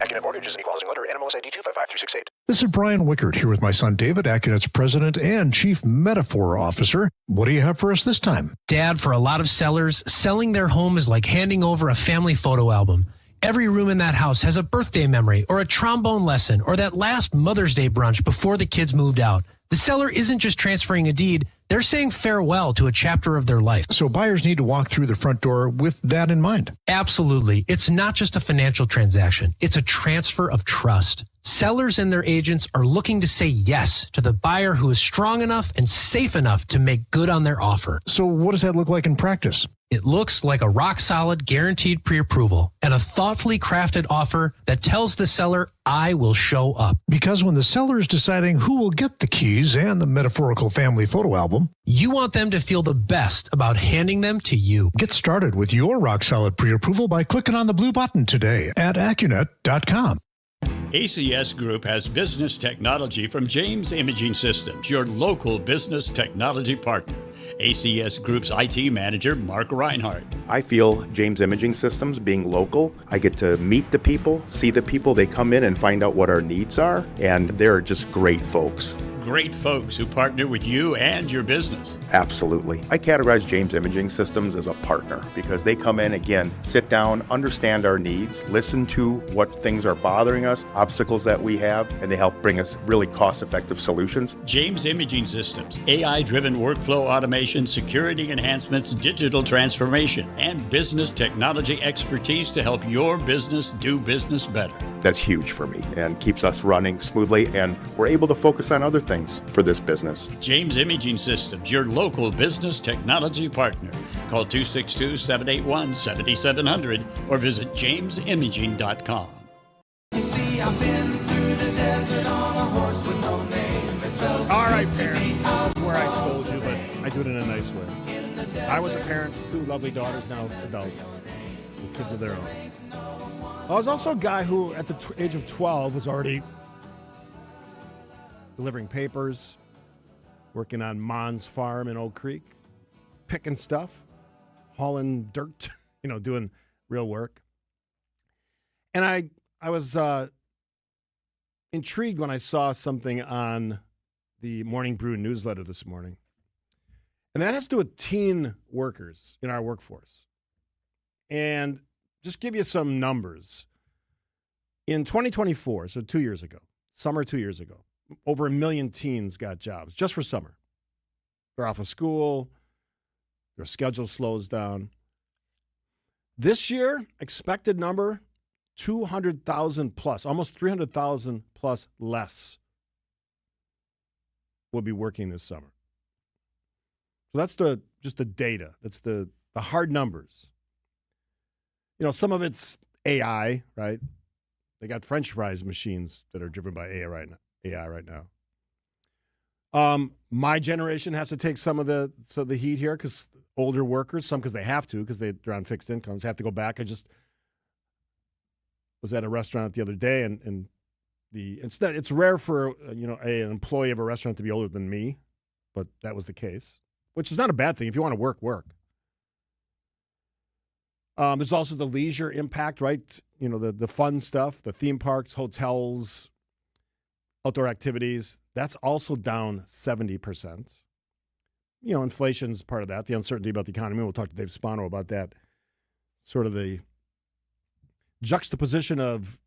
Accunet Mortgage is an equal housing lender. NMLS ID 255368. This is Brian Wickert here with my son David, Accunet's president and chief metaphor officer. What do you have for us this time? Dad, for a lot of sellers, selling their home is like handing over a family photo album. Every room in that house has a birthday memory or a trombone lesson or that last Mother's Day brunch before the kids moved out. The seller isn't just transferring a deed, they're saying farewell to a chapter of their life. So buyers need to walk through the front door with that in mind. Absolutely. It's not just a financial transaction. It's a transfer of trust. Sellers and their agents are looking to say yes to the buyer who is strong enough and safe enough to make good on their offer. So what does that look like in practice? It looks like a rock-solid, guaranteed pre-approval and a thoughtfully crafted offer that tells the seller, I will show up. Because when the seller is deciding who will get the keys and the metaphorical family photo album, you want them to feel the best about handing them to you. Get started with your rock-solid pre-approval by clicking on the blue button today at Accunet.com. ACS Group has business technology from James Imaging Systems, your local business technology partner. ACS Group's IT manager, Mark Reinhardt. I feel James Imaging Systems being local, I get to meet the people, see the people, they come in and find out what our needs are, and they're just great folks. Great folks who partner with you and your business. Absolutely. I categorize James Imaging Systems as a partner because they come in, again, sit down, understand our needs, listen to what things are bothering us, obstacles that we have, and they help bring us really cost-effective solutions. James Imaging Systems, AI-driven workflow automation, security enhancements, digital transformation, and business technology expertise to help your business do business better. That's huge for me and keeps us running smoothly, and we're able to focus on other things for this business. James Imaging Systems, your local business technology partner. Call 262-781-7700 or visit jamesimaging.com. You see, I've been through the desert on a horse with no name. All right, parents, this is where I scold you, but I do it in a nice way. I was a parent, 2 lovely daughters, now adults, with kids of their own. I was also a guy who, at the age of 12, was already delivering papers, working on Mon's farm in Oak Creek. picking stuff, hauling dirt, doing real work. And I was intrigued when I saw something on the Morning Brew newsletter this morning. And that has to do with teen workers in our workforce. And just give you some numbers. In 2024, so 2 years ago, summer 2 years ago, over 1 million teens got jobs just for summer. They're off of school. Their schedule slows down. This year, expected number, 200,000 plus, almost 300,000 plus less will be working this summer. So that's just the data. That's the hard numbers. Some of it's AI, right? They got French fries machines that are driven by AI right now. My generation has to take some of the heat here because older workers, some because they have to, because they're on fixed incomes, have to go back. I just was at a restaurant the other day, and it's rare for an employee of a restaurant to be older than me, but that was the case, which is not a bad thing. If you want to work. There's also the leisure impact, right? The fun stuff, the theme parks, hotels, outdoor activities. That's also down 70%. Inflation's part of that, the uncertainty about the economy. We'll talk to Dave Spano about that. Sort of the juxtaposition of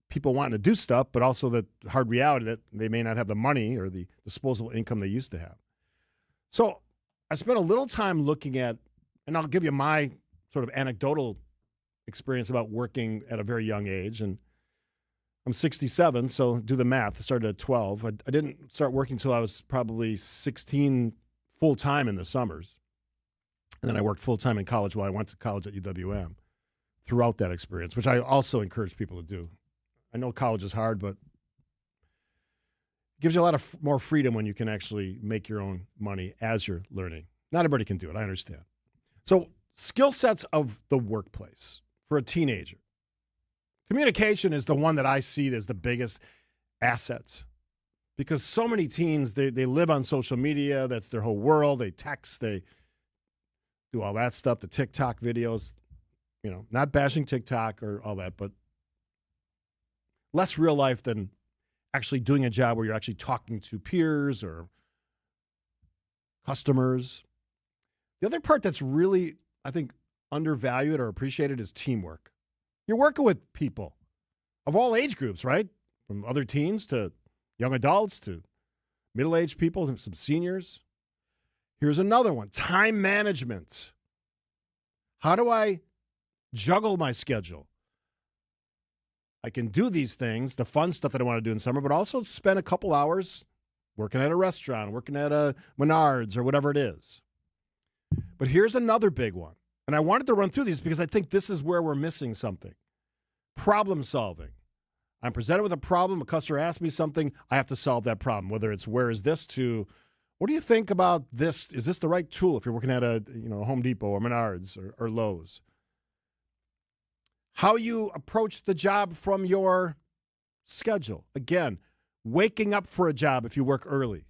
people wanting to do stuff, but also the hard reality that they may not have the money or the disposable income they used to have. So I spent a little time looking at, and I'll give you my sort of anecdotal experience about working at a very young age. And I'm 67, so do the math. I started at 12. I didn't start working until I was probably 16 full-time in the summers. And then I worked full-time in college while I went to college at UWM throughout that experience, which I also encourage people to do. I know college is hard, but it gives you a lot of more freedom when you can actually make your own money as you're learning. Not everybody can do it, I understand. So skill sets of the workplace for a teenager. Communication is the one that I see as the biggest asset because so many teens, they live on social media. That's their whole world. They text, they do all that stuff, the TikTok videos, not bashing TikTok or all that, but less real life than actually doing a job where you're actually talking to peers or customers. The other part that's really, I think, undervalued or appreciated is teamwork. You're working with people of all age groups, right? From other teens to young adults to middle-aged people and some seniors. Here's another one, time management. How do I juggle my schedule? I can do these things, the fun stuff that I want to do in summer, but also spend a couple hours working at a restaurant, working at a Menards or whatever it is. But here's another big one. And I wanted to run through these because I think this is where we're missing something. Problem solving. I'm presented with a problem. A customer asks me something. I have to solve that problem, whether it's where is this to what do you think about this? Is this the right tool if you're working at a Home Depot or Menards or Lowe's? How you approach the job from your schedule. Again, waking up for a job if you work early.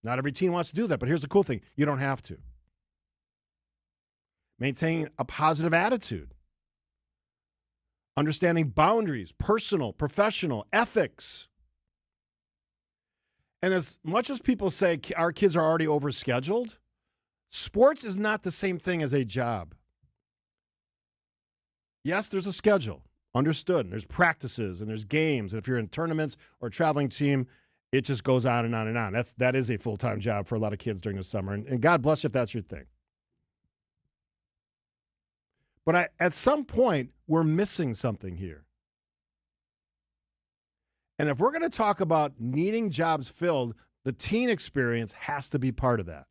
Not every teen wants to do that, but here's the cool thing. You don't have to. Maintain a positive attitude. Understanding boundaries, personal, professional, ethics. And as much as people say our kids are already overscheduled, sports is not the same thing as a job. Yes, there's a schedule, understood, and there's practices, and there's games, and if you're in tournaments or a traveling team, it just goes on and on and on. That is a full-time job for a lot of kids during the summer, and God bless you if that's your thing. But at some point, we're missing something here. And if we're going to talk about needing jobs filled, the teen experience has to be part of that.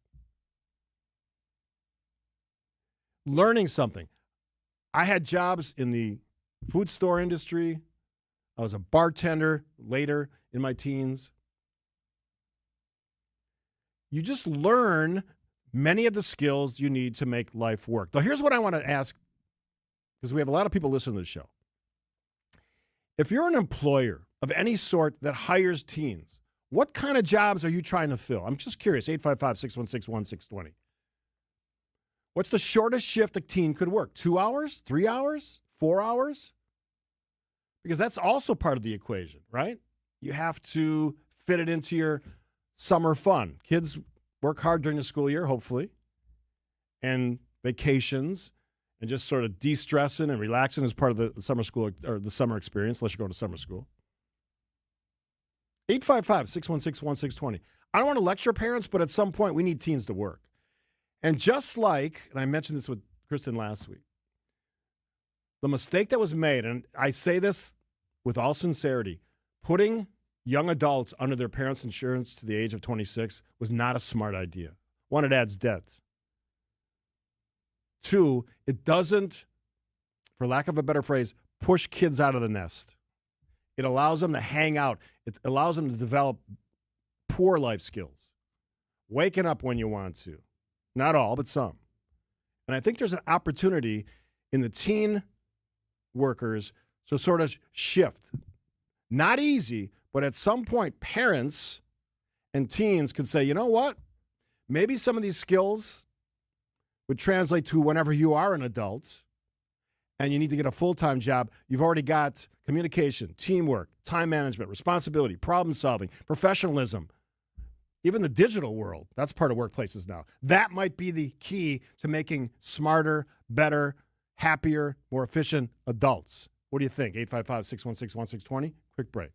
Learning something. I had jobs in the food store industry. I was a bartender later in my teens. You just learn many of the skills you need to make life work. Now, here's what I want to ask, because we have a lot of people listening to the show. If you're an employer of any sort that hires teens, what kind of jobs are you trying to fill? I'm just curious, 855-616-1620. What's the shortest shift a teen could work? 2 hours? 3 hours? 4 hours? Because that's also part of the equation, right? You have to fit it into your summer fun. Kids work hard during the school year, hopefully, and vacations, and just sort of de-stressing and relaxing as part of the summer school or the summer experience, unless you're going to summer school. 855-616-1620. I don't want to lecture parents, but at some point we need teens to work. And just like, and I mentioned this with Kristen last week, the mistake that was made, and I say this with all sincerity, putting young adults under their parents' insurance to the age of 26 was not a smart idea. One, it adds debt. Two, it doesn't, for lack of a better phrase, push kids out of the nest. It allows them to hang out. It allows them to develop poor life skills. Waking up when you want to. Not all, but some. And I think there's an opportunity in the teen workers to sort of shift. Not easy, but at some point, parents and teens could say, you know what? Maybe some of these skills would translate to whenever you are an adult and you need to get a full-time job. You've already got communication, teamwork, time management, responsibility, problem solving, professionalism. Even the digital world, that's part of workplaces now. That might be the key to making smarter, better, happier, more efficient adults. What do you think? 855-616-1620. Quick break.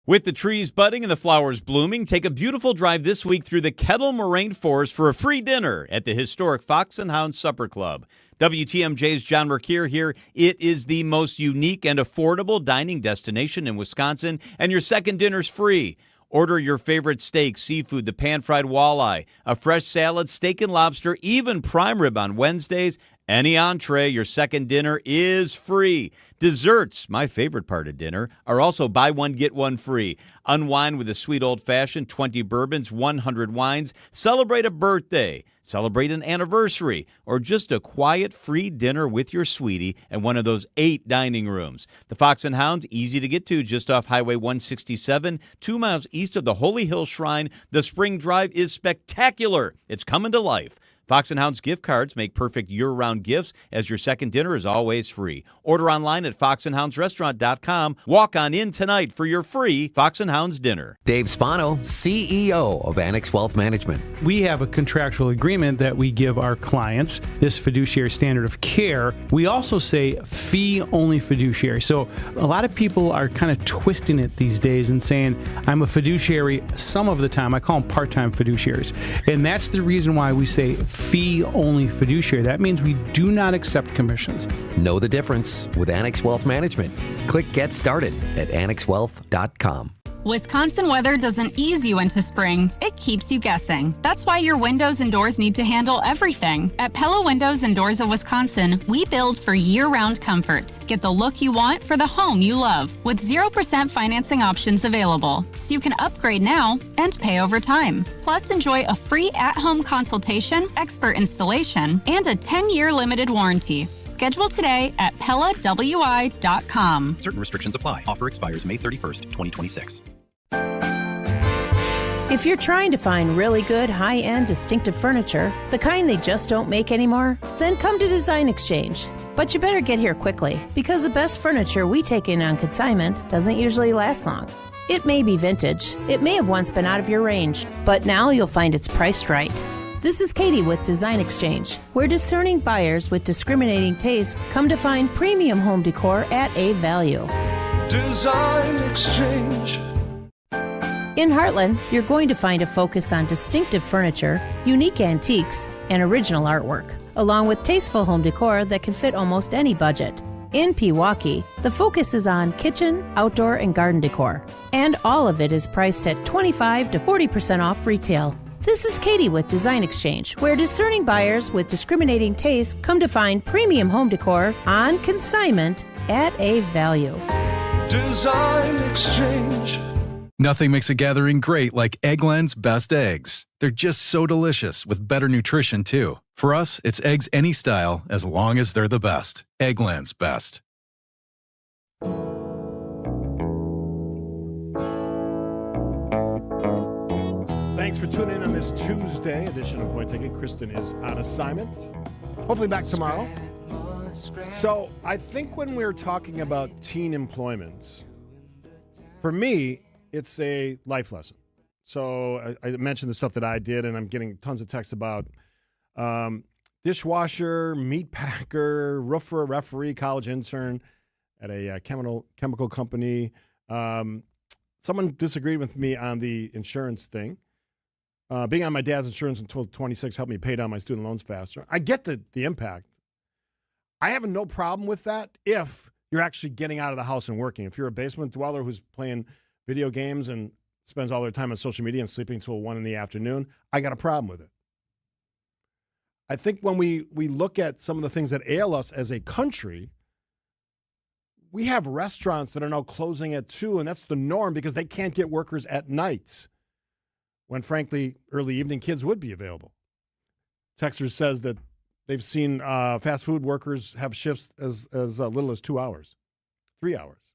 With the trees budding and the flowers blooming, take a beautiful drive this week through the Kettle Moraine Forest for a free dinner at the historic Fox and Hound Supper Club. WTMJ's John Mercure here. It is the most unique and affordable dining destination in Wisconsin, and your second dinner's free. Order your favorite steak, seafood, the pan-fried walleye, a fresh salad, steak and lobster, even prime rib on Wednesdays. Any entree, your second dinner is free. Desserts, my favorite part of dinner, are also buy one, get one free. Unwind with a sweet old-fashioned, 20 bourbons, 100 wines. Celebrate a birthday. Celebrate an anniversary. Or just a quiet, free dinner with your sweetie and one of those 8 dining rooms. The Fox and Hound's easy to get to, just off Highway 167, 2 miles east of the Holy Hill Shrine. The spring drive is spectacular. It's coming to life. Fox and Hound's gift cards make perfect year-round gifts, as your second dinner is always free. Order online at foxandhoundsrestaurant.com. Walk on in tonight for your free Fox and Hounds dinner. Dave Spano, CEO of Annex Wealth Management. We have a contractual agreement that we give our clients, this fiduciary standard of care. We also say fee-only fiduciary. So a lot of people are kind of twisting it these days and saying, I'm a fiduciary some of the time. I call them part-time fiduciaries. And that's the reason why we say fee-only fiduciary. That means we do not accept commissions. Know the difference with Annex Wealth Management. Click Get Started at annexwealth.com. Wisconsin weather doesn't ease you into spring. It keeps you guessing. That's why your windows and doors need to handle everything. At Pella Windows and Doors of Wisconsin, we build for year-round comfort. Get the look you want for the home you love with 0% financing options available. So you can upgrade now and pay over time. Plus, enjoy a free at-home consultation, expert installation, and a 10-year limited warranty. Schedule today at PellaWI.com. Certain restrictions apply. Offer expires May 31st, 2026. If you're trying to find really good, high-end, distinctive furniture, the kind they just don't make anymore, then come to Design Exchange. But you better get here quickly, because the best furniture we take in on consignment doesn't usually last long. It may be vintage, it may have once been out of your range, but now you'll find it's priced right. This is Katie with Design Exchange, where discerning buyers with discriminating tastes come to find premium home decor at a value. Design Exchange. In Heartland, you're going to find a focus on distinctive furniture, unique antiques, and original artwork, along with tasteful home decor that can fit almost any budget. In Pewaukee, the focus is on kitchen, outdoor, and garden decor, and all of it is priced at 25 to 40% off retail. This is Katie with Design Exchange, where discerning buyers with discriminating tastes come to find premium home decor on consignment at a value. Design Exchange. Nothing makes a gathering great like Eggland's Best Eggs. They're just so delicious with better nutrition, too. For us, it's eggs any style as long as they're the best. Eggland's Best. Thanks for tuning in on this Tuesday edition of Point Taken. Kristen is on assignment. Hopefully back tomorrow. So I think when we're talking about teen employment, for me, it's a life lesson. So I mentioned the stuff that I did, and I'm getting tons of texts about dishwasher, meat packer, roofer, referee, college intern at a chemical company. Someone disagreed with me on the insurance thing. Being on my dad's insurance until 26 helped me pay down my student loans faster. I get the impact. I have no problem with that if you're actually getting out of the house and working. If you're a basement dweller who's playing video games and spends all their time on social media and sleeping till 1 in the afternoon, I got a problem with it. I think when we look at some of the things that ail us as a country, we have restaurants that are now closing at 2, and that's the norm because they can't get workers at nights when, frankly, early evening kids would be available. Texter says that they've seen fast food workers have shifts as little as 2 hours, 3 hours.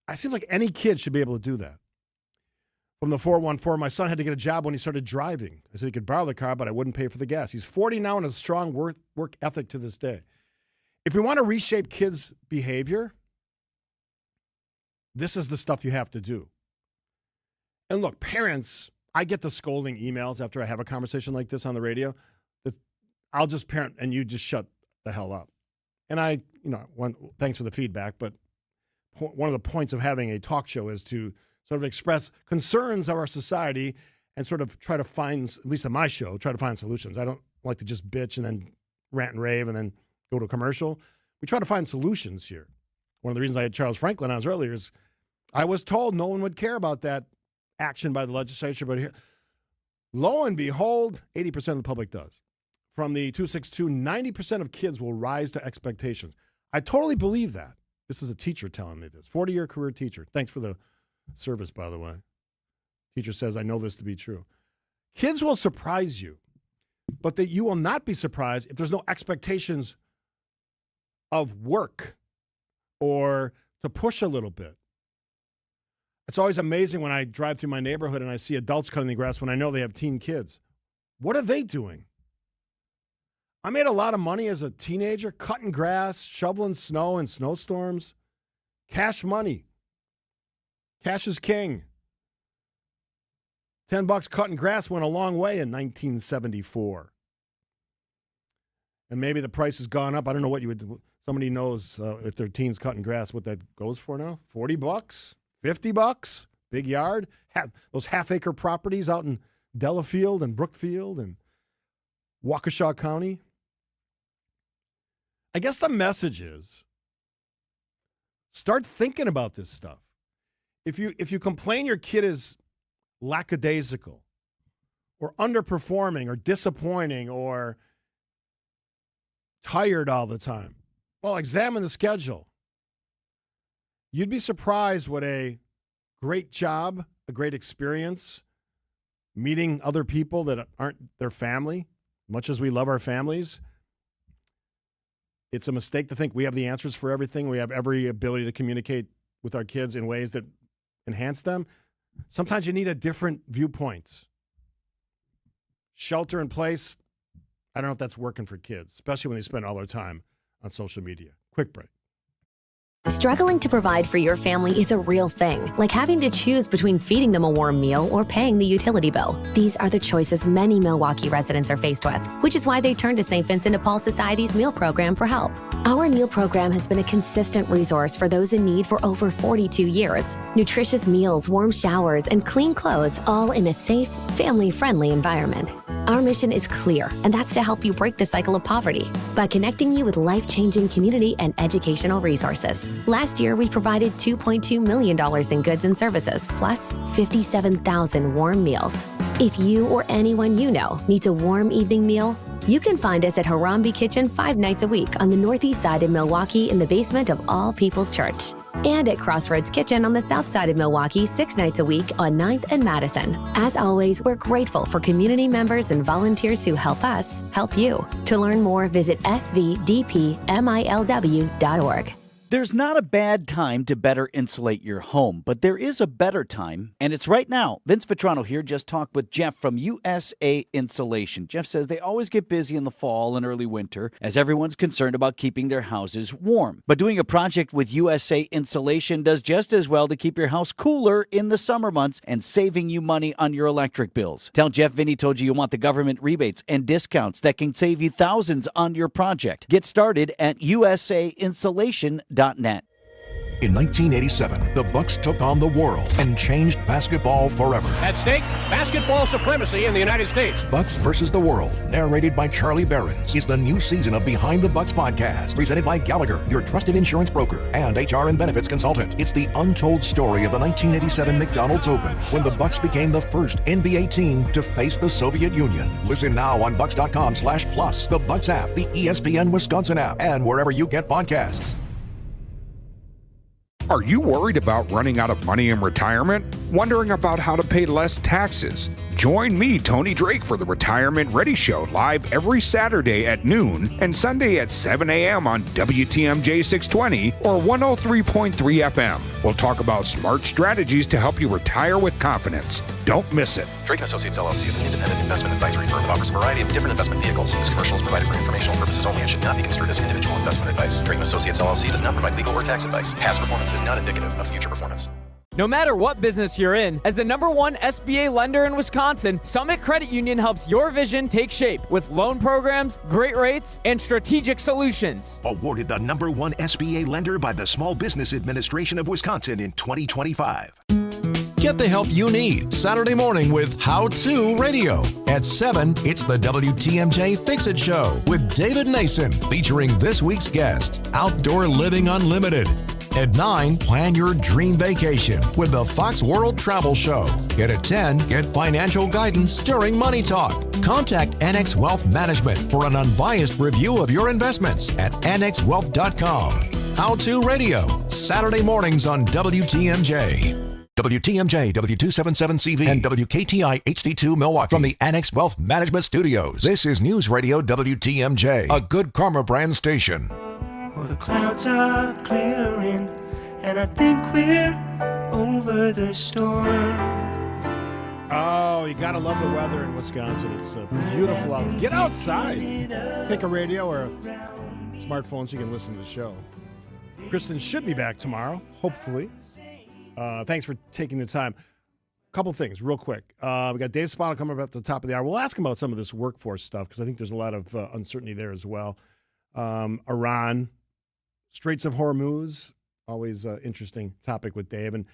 I seem like any kid should be able to do that. From the 414, my son had to get a job when he started driving. I said he could borrow the car, but I wouldn't pay for the gas. He's 40 now and has a strong work ethic to this day. If we want to reshape kids' behavior, this is the stuff you have to do. And look, parents, I get the scolding emails after I have a conversation like this on the radio. I'll just parent and you just shut the hell up. And thanks for the feedback, but one of the points of having a talk show is to sort of express concerns of our society and sort of try to find, at least on my show, try to find solutions. I don't like to just bitch and then rant and rave and then go to a commercial. We try to find solutions here. One of the reasons I had Charles Franklin on earlier is I was told no one would care about that action by the legislature, but here, lo and behold, 80% of the public does. From the 262, 90% of kids will rise to expectations. I totally believe that. This is a teacher telling me this. 40-year career teacher. Thanks for the service, by the way. Teacher says, I know this to be true. Kids will surprise you, but that you will not be surprised if there's no expectations of work or to push a little bit. It's always amazing when I drive through my neighborhood and I see adults cutting the grass when I know they have teen kids. What are they doing? I made a lot of money as a teenager, cutting grass, shoveling snow in snowstorms. Cash money. Cash is king. $10 cutting grass went a long way in 1974. And maybe the price has gone up. I don't know what you would do. Somebody knows if their teen's cutting grass, what that goes for now. $40, $50, big yard. Those half-acre properties out in Delafield and Brookfield and Waukesha County. I guess the message is start thinking about this stuff. If you complain your kid is lackadaisical or underperforming or disappointing or tired all the time, well, examine the schedule. You'd be surprised what a great job, a great experience, meeting other people that aren't their family, much as we love our families. It's a mistake to think we have the answers for everything. We have every ability to communicate with our kids in ways that enhance them. Sometimes you need a different viewpoint. Shelter in place, I don't know if that's working for kids, especially when they spend all their time on social media. Quick break. Struggling to provide for your family is a real thing, like having to choose between feeding them a warm meal or paying the utility bill. These are the choices many Milwaukee residents are faced with, which is why they turn to St. Vincent de Paul Society's meal program for help. Our meal program has been a consistent resource for those in need for over 42 years. Nutritious meals, warm showers, and clean clothes, all in a safe, family-friendly environment. Our mission is clear, and that's to help you break the cycle of poverty by connecting you with life-changing community and educational resources. Last year, we provided $2.2 million in goods and services, plus 57,000 warm meals. If you or anyone you know needs a warm evening meal, you can find us at Harambe Kitchen 5 nights a week on the northeast side of Milwaukee in the basement of All People's Church. And at Crossroads Kitchen on the south side of Milwaukee 6 nights a week on 9th and Madison. As always, we're grateful for community members and volunteers who help us help you. To learn more, visit svdpmilw.org. There's not a bad time to better insulate your home, but there is a better time, and it's right now. Vince Vitrano here just talked with Jeff from USA Insulation. Jeff says they always get busy in the fall and early winter as everyone's concerned about keeping their houses warm. But doing a project with USA Insulation does just as well to keep your house cooler in the summer months and saving you money on your electric bills. Tell Jeff Vinny told you want the government rebates and discounts that can save you thousands on your project. Get started at usainsulation.net. In 1987, the Bucks took on the world and changed basketball forever. At stake, basketball supremacy in the United States. Bucks versus the World, narrated by Charlie Behrens, is the new season of Behind the Bucks podcast, presented by Gallagher, your trusted insurance broker and HR and benefits consultant. It's the untold story of the 1987 McDonald's Open, when the Bucks became the first NBA team to face the Soviet Union. Listen now on bucks.com/plus, the Bucks app, the ESPN Wisconsin app, and wherever you get podcasts. Are you worried about running out of money in retirement? Wondering about how to pay less taxes? Join me, Tony Drake, for the Retirement Ready Show, live every Saturday at noon and Sunday at 7 a.m. on WTMJ 620 or 103.3 FM. We'll talk about smart strategies to help you retire with confidence. Don't miss it. Drake & Associates LLC is an independent investment advisory firm that offers a variety of different investment vehicles. This commercial is provided for informational purposes only and should not be construed as individual investment advice. Drake & Associates LLC does not provide legal or tax advice. Past performance is not indicative of future performance. No matter what business you're in, as the #1 SBA lender in Wisconsin, Summit Credit Union helps your vision take shape with loan programs, great rates, and strategic solutions. Awarded the #1 SBA lender by the Small Business Administration of Wisconsin in 2025. Get the help you need Saturday morning with How To Radio. At 7, it's the WTMJ Fix-It Show with David Nason, featuring this week's guest, Outdoor Living Unlimited. At 9, plan your dream vacation with the Fox World Travel Show. And at 10, get financial guidance during Money Talk. Contact Annex Wealth Management for an unbiased review of your investments at annexwealth.com. How To Radio, Saturday mornings on WTMJ. WTMJ, W277CV, and WKTI HD2 Milwaukee. From the Annex Wealth Management Studios, this is News Radio WTMJ, a Good Karma brand station. Well, the clouds are clearing, and I think we're over the storm. Oh, you gotta love the weather in Wisconsin. It's beautiful out. Get outside. Pick a radio or a smartphone so you can listen to the show. Kristen should be back tomorrow, hopefully. Thanks for taking the time. Couple things real quick. We got Dave Spano coming up at the top of the hour. We'll ask him about some of this workforce stuff because I think there's a lot of uncertainty there as well. Iran, Straits of Hormuz, always an interesting topic with Dave. And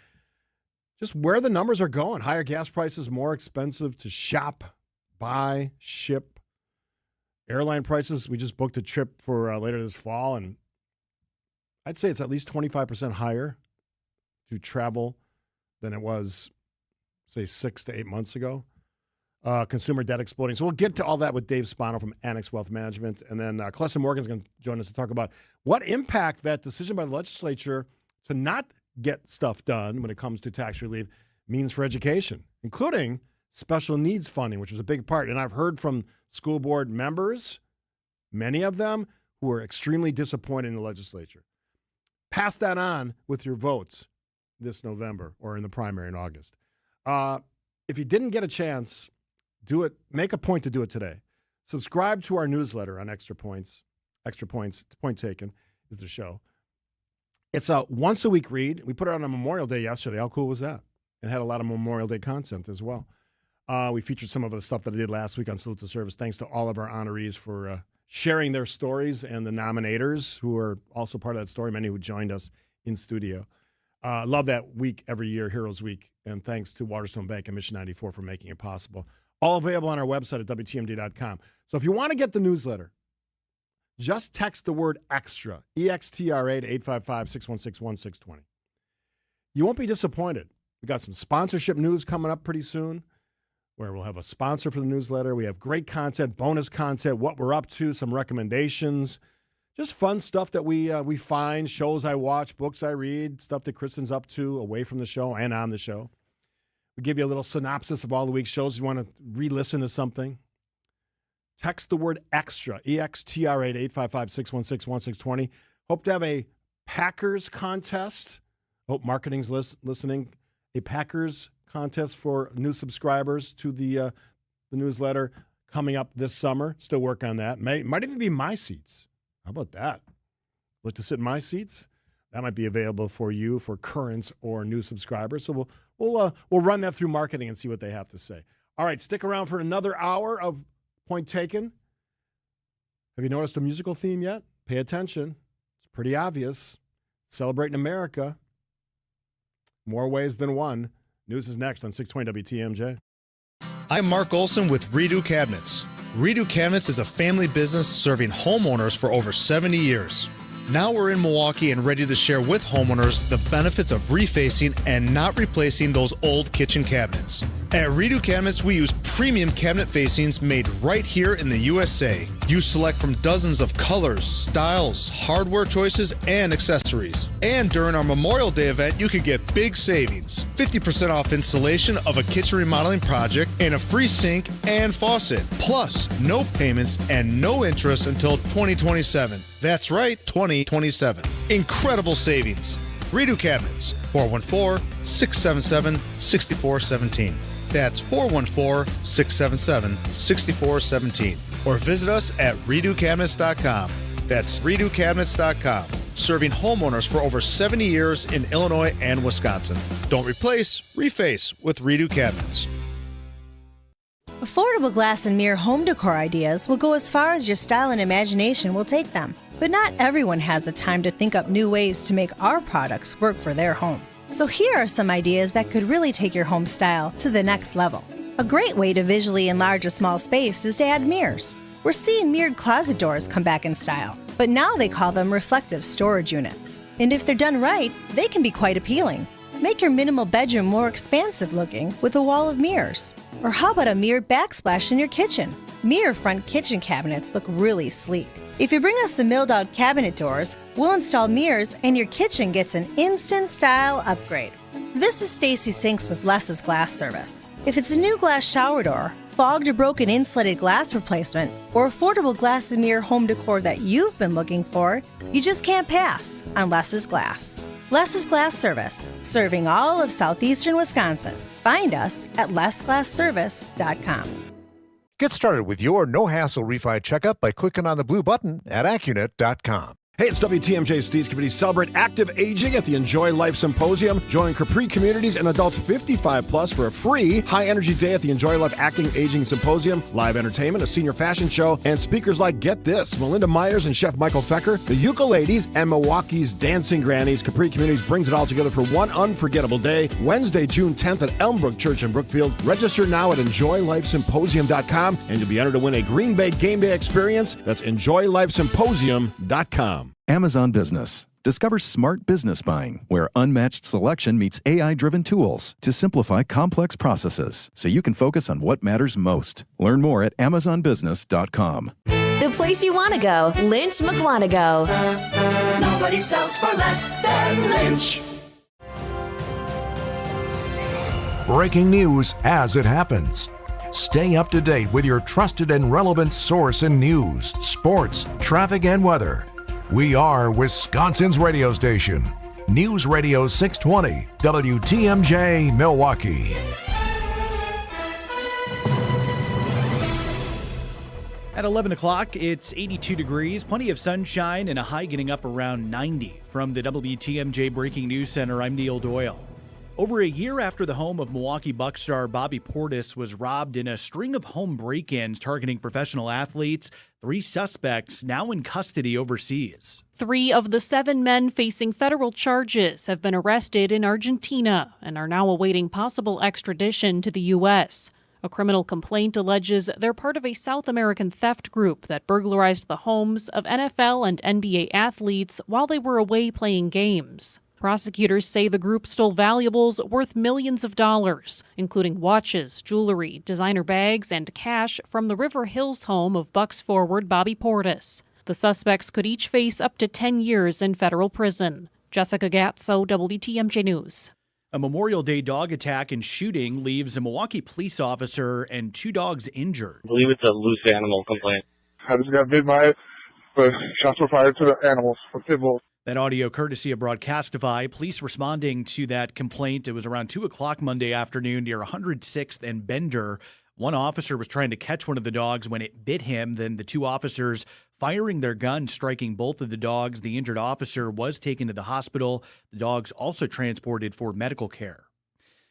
just where the numbers are going. Higher gas prices, more expensive to shop, buy, ship. Airline prices, we just booked a trip for later this fall, and I'd say it's at least 25% higher to travel than it was, say, 6 to 8 months ago. Consumer debt exploding. So we'll get to all that with Dave Spano from Annex Wealth Management. And then Clessa Morgan's going to join us to talk about what impact that decision by the legislature to not get stuff done when it comes to tax relief means for education, including special needs funding, which was a big part. And I've heard from school board members, many of them, who are extremely disappointed in the legislature. Pass that on with your votes this November or in the primary in August. If you didn't get a chance, do it. Make a point to do it today. Subscribe to our newsletter on Extra Points. Extra Points, Point Taken is the show. It's a once-a-week read. We put it on a Memorial Day yesterday. How cool was that? It had a lot of Memorial Day content as well. We featured some of the stuff that I did last week on Salute to Service. Thanks to all of our honorees for sharing their stories and the nominators who are also part of that story, many who joined us in studio. Love that week every year, Heroes Week. And thanks to Waterstone Bank and Mission 94 for making it possible. All available on our website at WTMD.com. So if you want to get the newsletter, just text the word EXTRA, EXTRA, to 855-616-1620. You won't be disappointed. We got some sponsorship news coming up pretty soon where we'll have a sponsor for the newsletter. We have great content, bonus content, what we're up to, some recommendations, just fun stuff that we find, shows I watch, books I read, stuff that Kristen's up to away from the show and on the show. We give you a little synopsis of all the week's shows. If you want to re-listen to something, text the word EXTRA, EXTRA, to 855-616-1620. Hope to have a Packers contest. Oh, marketing's listening. A Packers contest for new subscribers to the newsletter coming up this summer. Still work on that. Might even be My Seats. How about that? Look to sit in My Seats. That might be available for you for current or new subscribers. So we'll run that through marketing and see what they have to say. All right, stick around for another hour of Point Taken. Have you noticed a musical theme yet? Pay attention. It's pretty obvious. Celebrating America. More ways than one. News is next on 620 WTMJ. I'm Mark Olson with Redo Cabinets. Redo Cabinets is a family business serving homeowners for over 70 years. Now we're in Milwaukee and ready to share with homeowners the benefits of refacing and not replacing those old kitchen cabinets. At Redo Cabinets, we use premium cabinet facings made right here in the USA. You select from dozens of colors, styles, hardware choices, and accessories. And during our Memorial Day event, you could get big savings. 50% off installation of a kitchen remodeling project and a free sink and faucet. Plus, no payments and no interest until 2027. That's right, 2027. Incredible savings. Redo Cabinets, 414-677-6417. That's 414-677-6417. Or visit us at redocabinets.com. That's redocabinets.com. Serving homeowners for over 70 years in Illinois and Wisconsin. Don't replace, reface with Redo Cabinets. Affordable glass and mirror home decor ideas will go as far as your style and imagination will take them. But not everyone has the time to think up new ways to make our products work for their home. So here are some ideas that could really take your home style to the next level. A great way to visually enlarge a small space is to add mirrors. We're seeing mirrored closet doors come back in style, but now they call them reflective storage units. And if they're done right, they can be quite appealing. Make your minimal bedroom more expansive looking with a wall of mirrors. Or how about a mirrored backsplash in your kitchen? Mirror front kitchen cabinets look really sleek. If you bring us the milled out cabinet doors, we'll install mirrors and your kitchen gets an instant style upgrade. This is Stacy Sinks with Less's Glass Service. If it's a new glass shower door, fogged or broken insulated glass replacement, or affordable glass and mirror home decor that you've been looking for, you just can't pass on Less's Glass. Less's Glass Service, serving all of southeastern Wisconsin. Find us at lessglassservice.com. Get started with your no-hassle refi checkup by clicking on the blue button at Accunet.com. Hey, it's WTMJ's Steve Scavini. Celebrate active aging at the Enjoy Life Symposium. Join Capri communities and adults 55 plus for a free high-energy day at the Enjoy Life Acting Aging Symposium. Live entertainment, a senior fashion show, and speakers like, get this, Melinda Myers and Chef Michael Fecker, the Ukuladies, and Milwaukee's Dancing Grannies. Capri Communities brings it all together for one unforgettable day, Wednesday, June 10th at Elmbrook Church in Brookfield. Register now at EnjoyLifeSymposium.com, and you'll be entered to win a Green Bay game day experience. That's EnjoyLifeSymposium.com. Amazon Business. Discover smart business buying, where unmatched selection meets AI-driven tools to simplify complex processes so you can focus on what matters most. Learn more at AmazonBusiness.com. The place you want to go, Lynch McWanago. Nobody sells for less than Lynch. Breaking news as it happens. Stay up to date with your trusted and relevant source in news, sports, traffic, and weather. We are Wisconsin's radio station. News Radio 620, WTMJ, Milwaukee. At 11 o'clock, it's 82 degrees, plenty of sunshine, and a high getting up around 90. From the WTMJ Breaking News Center, I'm Neil Doyle. Over a year after the home of Milwaukee Bucks star Bobby Portis was robbed in a string of home break-ins targeting professional athletes, 3 suspects now in custody overseas. 3 of the 7 men facing federal charges have been arrested in Argentina and are now awaiting possible extradition to the U.S. A criminal complaint alleges they're part of a South American theft group that burglarized the homes of NFL and NBA athletes while they were away playing games. Prosecutors say the group stole valuables worth millions of dollars, including watches, jewelry, designer bags, and cash from the River Hills home of Bucks forward Bobby Portis. The suspects could each face up to 10 years in federal prison. Jessica Gatso, WTMJ News. A Memorial Day dog attack and shooting leaves a Milwaukee police officer and 2 dogs injured. I believe it's a loose animal complaint. I just got bit by it, but shots were fired to the animals for pit bulls. That audio courtesy of Broadcastify. Police responding to that complaint. It was around 2 o'clock Monday afternoon near 106th and Bender. One officer was trying to catch one of the dogs when it bit him. Then the two officers firing their guns, striking both of the dogs. The injured officer was taken to the hospital. The dogs also transported for medical care.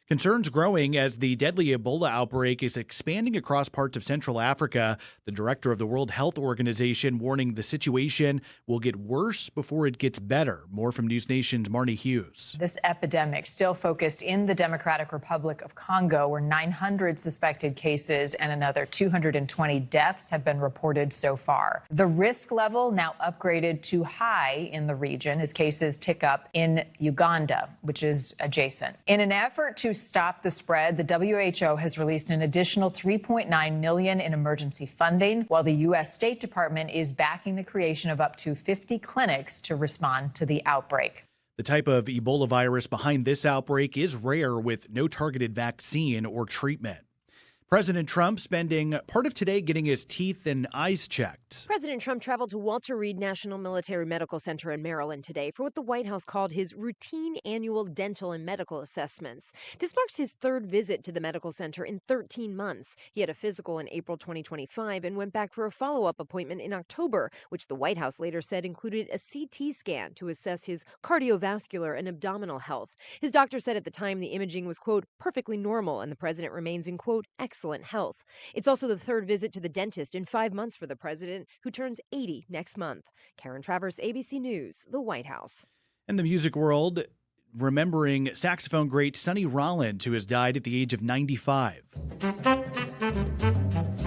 Concerns growing as the deadly Ebola outbreak is expanding across parts of Central Africa. The director of the World Health Organization warning the situation will get worse before it gets better. More from News Nation's Marnie Hughes. This epidemic still focused in the Democratic Republic of Congo, where 900 suspected cases and another 220 deaths have been reported so far. The risk level now upgraded to high in the region as cases tick up in Uganda, which is adjacent. In an effort to stop the spread, the WHO has released an additional $3.9 million in emergency funding, while the U.S. State Department is backing the creation of up to 50 clinics to respond to the outbreak. The type of Ebola virus behind this outbreak is rare, with no targeted vaccine or treatment. President Trump spending part of today getting his teeth and eyes checked. President Trump traveled to Walter Reed National Military Medical Center in Maryland today for what the White House called his routine annual dental and medical assessments. This marks his third visit to the medical center in 13 months. He had a physical in April 2025 and went back for a follow-up appointment in October, which the White House later said included a CT scan to assess his cardiovascular and abdominal health. His doctor said at the time the imaging was, quote, perfectly normal, and the president remains in, quote, excellent health. It's also the third visit to the dentist in 5 months for the president, who turns 80 next month. Karen Travers, ABC News, the White House. In the music world, remembering saxophone great Sonny Rollins, who has died at the age of 95.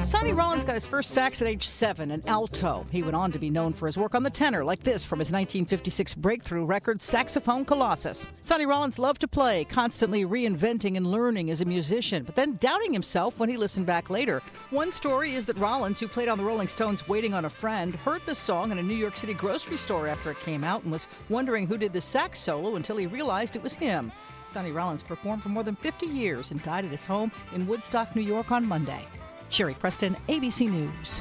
Sonny Rollins got his first sax at age 7, an alto. He went on to be known for his work on the tenor, like this from his 1956 breakthrough record, Saxophone Colossus. Sonny Rollins loved to play, constantly reinventing and learning as a musician, but then doubting himself when he listened back later. One story is that Rollins, who played on the Rolling Stones' Waiting on a Friend, heard the song in a New York City grocery store after it came out and was wondering who did the sax solo until he realized it was him. Sonny Rollins performed for more than 50 years and died at his home in Woodstock, New York on Monday. Sherry Preston, ABC News.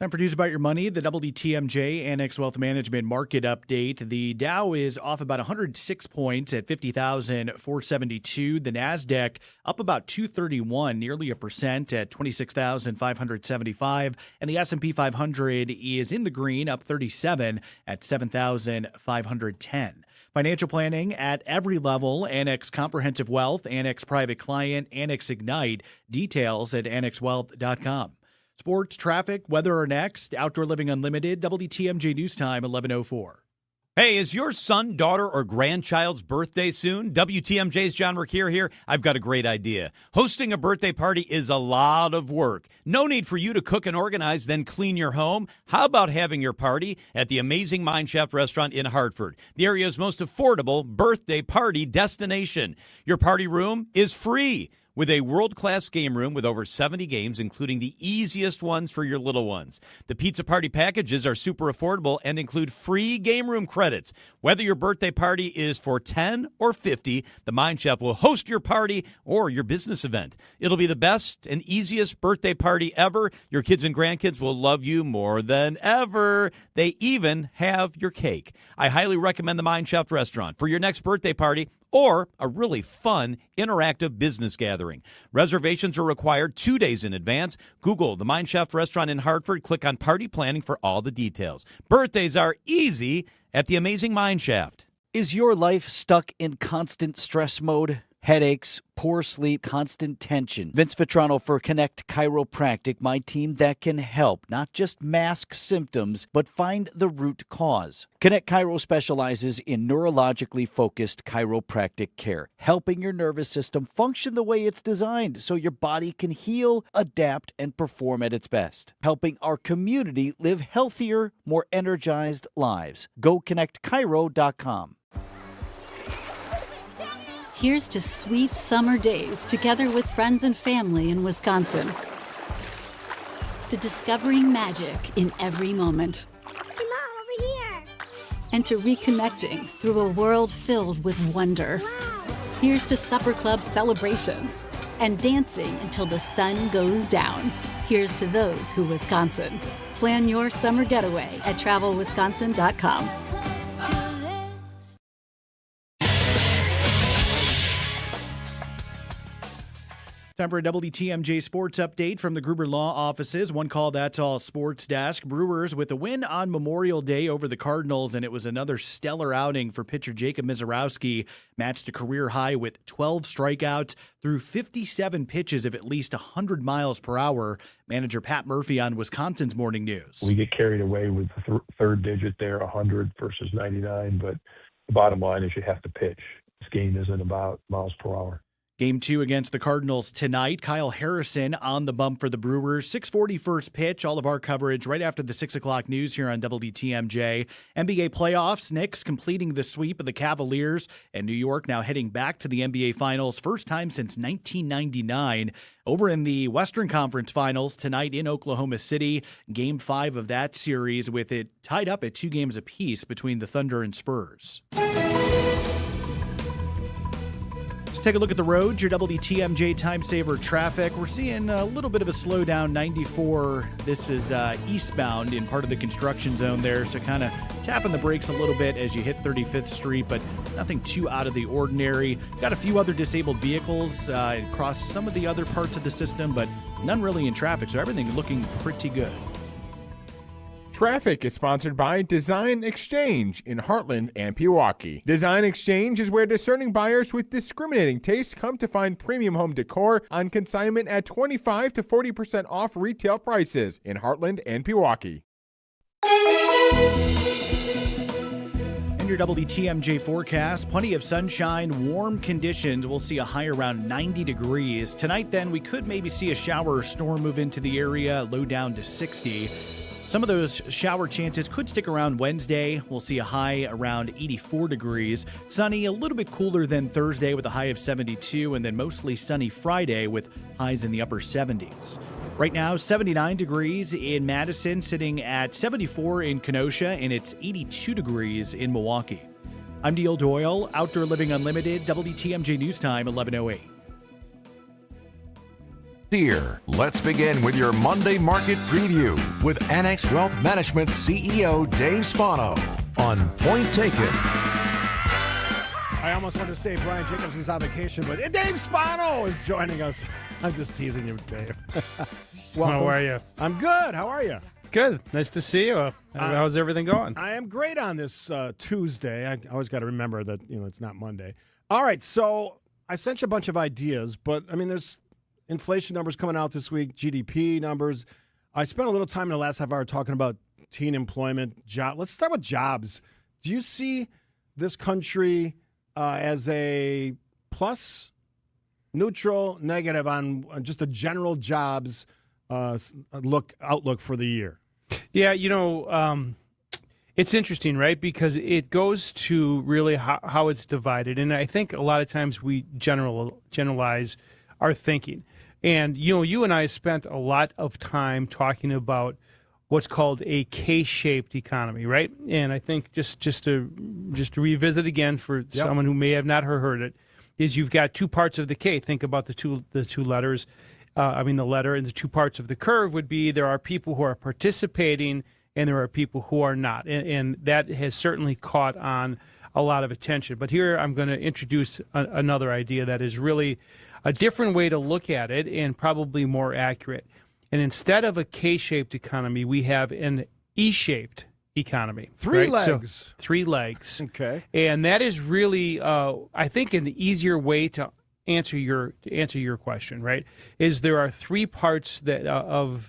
Time for news about your money. The WTMJ Annex Wealth Management Market Update. The Dow is off about 106 points at 50,472. The NASDAQ up about 231, nearly 1% at 26,575. And the S&P 500 is in the green, up 37 at 7,510. Financial planning at every level. Annex Comprehensive Wealth, Annex Private Client, Annex Ignite. Details at annexwealth.com. Sports, traffic, weather are next. Outdoor Living Unlimited, WTMJ News Time, 11:04. Hey, is your son, daughter, or grandchild's birthday soon? WTMJ's John Mercure here. I've got a great idea. Hosting a birthday party is a lot of work. No need for you to cook and organize, then clean your home. How about having your party at the amazing Mineshaft restaurant in Hartford, the area's most affordable birthday party destination? Your party room is free, with a world-class game room with over 70 games, including the easiest ones for your little ones. The pizza party packages are super affordable and include free game room credits. Whether your birthday party is for 10 or 50, the Mineshaft will host your party or your business event. It'll be the best and easiest birthday party ever. Your kids and grandkids will love you more than ever. They even have your cake. I highly recommend the Mineshaft restaurant for your next birthday party or a really fun, interactive business gathering. Reservations are required 2 days in advance. Google the Mineshaft restaurant in Hartford. Click on party planning for all the details. Birthdays are easy at the amazing Mineshaft. Is your life stuck in constant stress mode? Headaches, poor sleep, constant tension. Vince Vitrano for Connect Chiropractic, my team that can help not just mask symptoms, but find the root cause. Connect Chiro specializes in neurologically focused chiropractic care, helping your nervous system function the way it's designed so your body can heal, adapt, and perform at its best. Helping our community live healthier, more energized lives. Go connectchiro.com. Here's to sweet summer days together with friends and family in Wisconsin. To discovering magic in every moment. Hey, Mom, over here. And to reconnecting through a world filled with wonder. Wow. Here's to supper club celebrations and dancing until the sun goes down. Here's to those who Wisconsin. Plan your summer getaway at travelwisconsin.com. Time for a WTMJ sports update from the Gruber Law offices. One call, that's all sports desk. Brewers with a win on Memorial Day over the Cardinals, and it was another stellar outing for pitcher Jacob Misiorowski. Matched a career high with 12 strikeouts through 57 pitches of at least 100 miles per hour. Manager Pat Murphy on Wisconsin's Morning News. We get carried away with the third digit there, 100 versus 99, but the bottom line is you have to pitch. This game isn't about miles per hour. Game 2 against the Cardinals tonight. Kyle Harrison on the bump for the Brewers. 6:40 first pitch. All of our coverage right after the 6 o'clock news here on WTMJ. NBA playoffs. Knicks completing the sweep of the Cavaliers. And New York now heading back to the NBA Finals. First time since 1999. Over in the Western Conference Finals tonight in Oklahoma City. Game 5 of that series with it tied up at 2 games apiece between the Thunder and Spurs. Let's take a look at the roads, your WTMJ time saver traffic. We're seeing a little bit of a slowdown, 94. This is eastbound in part of the construction zone there, so kind of tapping the brakes a little bit as you hit 35th Street, but nothing too out of the ordinary. Got a few other disabled vehicles across some of the other parts of the system, but none really in traffic, so everything looking pretty good. Traffic is sponsored by Design Exchange in Heartland and Pewaukee. Design Exchange is where discerning buyers with discriminating taste come to find premium home decor on consignment at 25 to 40% off retail prices in Heartland and Pewaukee. And your WTMJ forecast, plenty of sunshine, warm conditions. We'll see a high around 90 degrees. Tonight, then, we could maybe see a shower or storm move into the area, low down to 60. Some of those shower chances could stick around Wednesday. We'll see a high around 84 degrees. Sunny, a little bit cooler than Thursday with a high of 72, and then mostly sunny Friday with highs in the upper 70s. Right now, 79 degrees in Madison, sitting at 74 in Kenosha, and it's 82 degrees in Milwaukee. I'm Neil Doyle, Outdoor Living Unlimited, WTMJ News Time, 11:08. Here, let's begin with your Monday market preview with Annex Wealth Management CEO Dave Spano on Point Taken. I almost wanted to say Brian Jacobs is on vacation, but Dave Spano is joining us. I'm just teasing you, Dave. How are you? I'm good. How are you? Good. Nice to see you. How's everything going? I am great on this Tuesday. I always got to remember that it's not Monday. All right, so I sent you a bunch of ideas, but I mean, there's inflation numbers coming out this week, GDP numbers. I spent a little time in the last half hour talking about teen employment. Let's start with jobs. Do you see this country as a plus, neutral, negative on just a general jobs outlook for the year? Yeah, it's interesting, right? Because it goes to really how it's divided. And I think a lot of times we generalize our thinking. And, you and I spent a lot of time talking about what's called a K-shaped economy, right? And I think just to revisit again for someone who may have not heard it, is you've got two parts of the K. Think about the two letters. The letter and the two parts of the curve would be there are people who are participating and there are people who are not. And that has certainly caught on a lot of attention. But here I'm going to introduce another idea that is really a different way to look at it and probably more accurate. And instead of a K-shaped economy, we have an E-shaped economy. Three legs. So, 3 legs. Okay. And that is really, I think, an easier way to answer your question, right? Is there are 3 parts that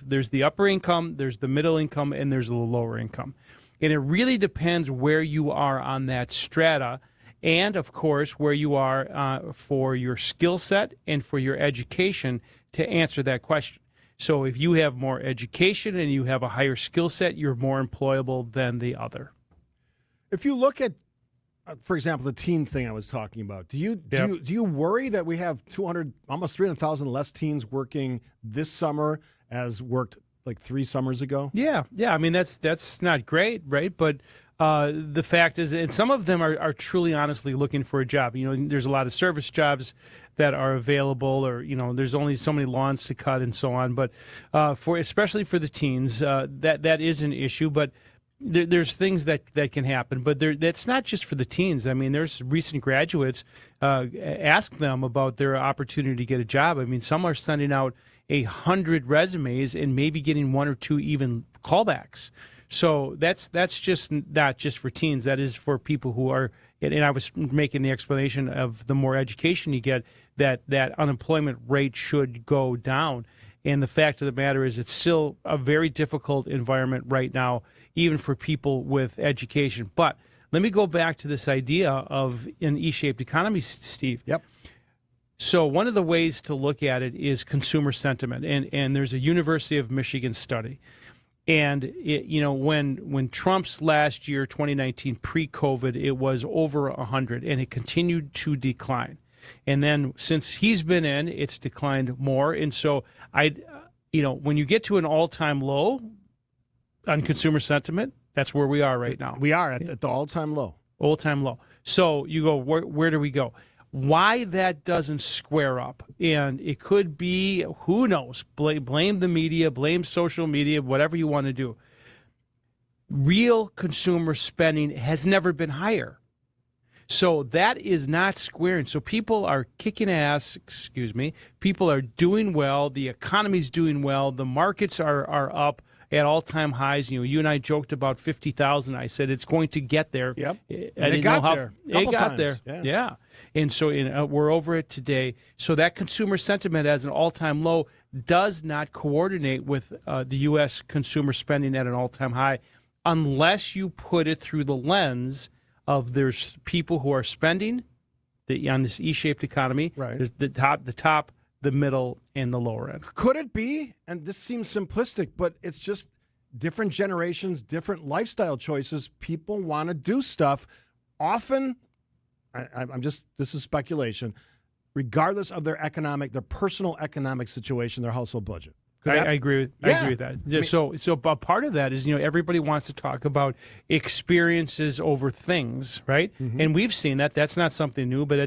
there's the upper income, there's the middle income, and there's the lower income. And it really depends where you are on that strata. And, of course, where you are for your skill set and for your education to answer that question. So if you have more education and you have a higher skill set, you're more employable than the other. If you look at, for example, the teen thing I was talking about, do you worry that we have almost 300,000 less teens working this summer as worked like 3 summers ago? Yeah. I mean, that's not great, right? But the fact is, and some of them are truly, honestly looking for a job. There's a lot of service jobs that are available, or there's only so many lawns to cut and so on. But especially for the teens, that is an issue. But there's things that can happen, but that's not just for the teens. I mean, there's recent graduates, ask them about their opportunity to get a job. I mean, some are sending out 100 resumes and maybe getting 1 or 2 even callbacks. So that's just not just for teens. That is for people who are, and I was making the explanation of the more education you get, that unemployment rate should go down. And the fact of the matter is it's still a very difficult environment right now, even for people with education. But let me go back to this idea of an E-shaped economy, Steve. Yep. So one of the ways to look at it is consumer sentiment. And there's a University of Michigan study. And, when Trump's last year, 2019, pre-COVID, it was over 100, and it continued to decline. And then since he's been in, it's declined more. And so when you get to an all-time low on consumer sentiment, that's where we are right now. We are at the all-time low. All-time low. So you go, where do we go? Why that doesn't square up, and it could be, who knows, blame the media, blame social media, whatever you want to do. Real consumer spending has never been higher. So that is not squaring. So people are kicking ass, people are doing well, the economy's doing well, the markets are up at all-time highs. You and I joked about 50,000. I said it's going to get there. Yep. And it got there. It got there. Yeah. And so we're over it today. So that consumer sentiment as an all-time low does not coordinate with the U.S. consumer spending at an all-time high unless you put it through the lens of there's people who are spending on this E-shaped economy. Right. There's the top, the middle, and the lower end. Could it be, and this seems simplistic, but it's just different generations, different lifestyle choices. People want to do stuff. Often, this is speculation, regardless of their personal economic situation, their household budget. I agree with that. Yeah, so part of that is, everybody wants to talk about experiences over things, right? Mm-hmm. And we've seen that. That's not something new, but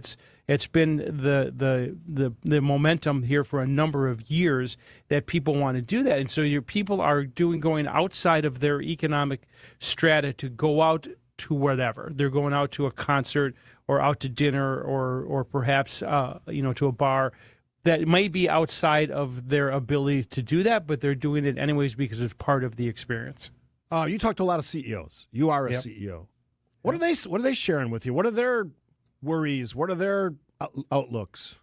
it's been the momentum here for a number of years that people want to do that. And so your people are going outside of their economic strata to go out to whatever. They're going out to a concert or out to dinner or perhaps to a bar. That may be outside of their ability to do that, but they're doing it anyways because it's part of the experience. You talk to a lot of CEOs. You are a CEO. What are they sharing with you? What are their worries? What are their outlooks?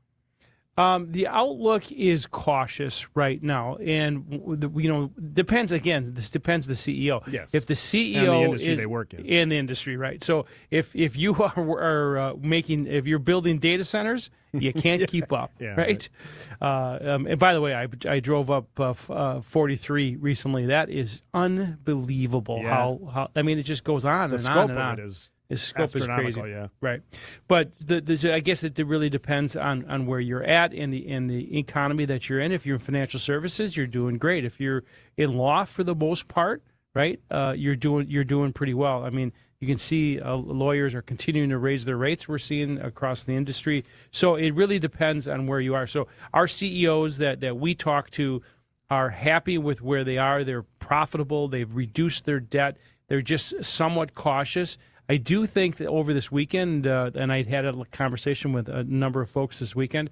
The outlook is cautious right now, and depends again. This depends the CEO. Yes. If the CEO and the industry they work in the industry, right? So if you are if you're building data centers, you can't keep up, right? And by the way, I drove up 43 recently. That is unbelievable. Yeah. How it just goes on and on and on. His scope is crazy, right? But I guess it really depends on where you're at in the economy that you're in. If you're in financial services, you're doing great. If you're in law, for the most part, right, you're doing pretty well. I mean, you can see lawyers are continuing to raise their rates. We're seeing across the industry. So it really depends on where you are. So our CEOs that we talk to are happy with where they are. They're profitable. They've reduced their debt. They're just somewhat cautious. I do think that over this weekend, and I had a conversation with a number of folks this weekend,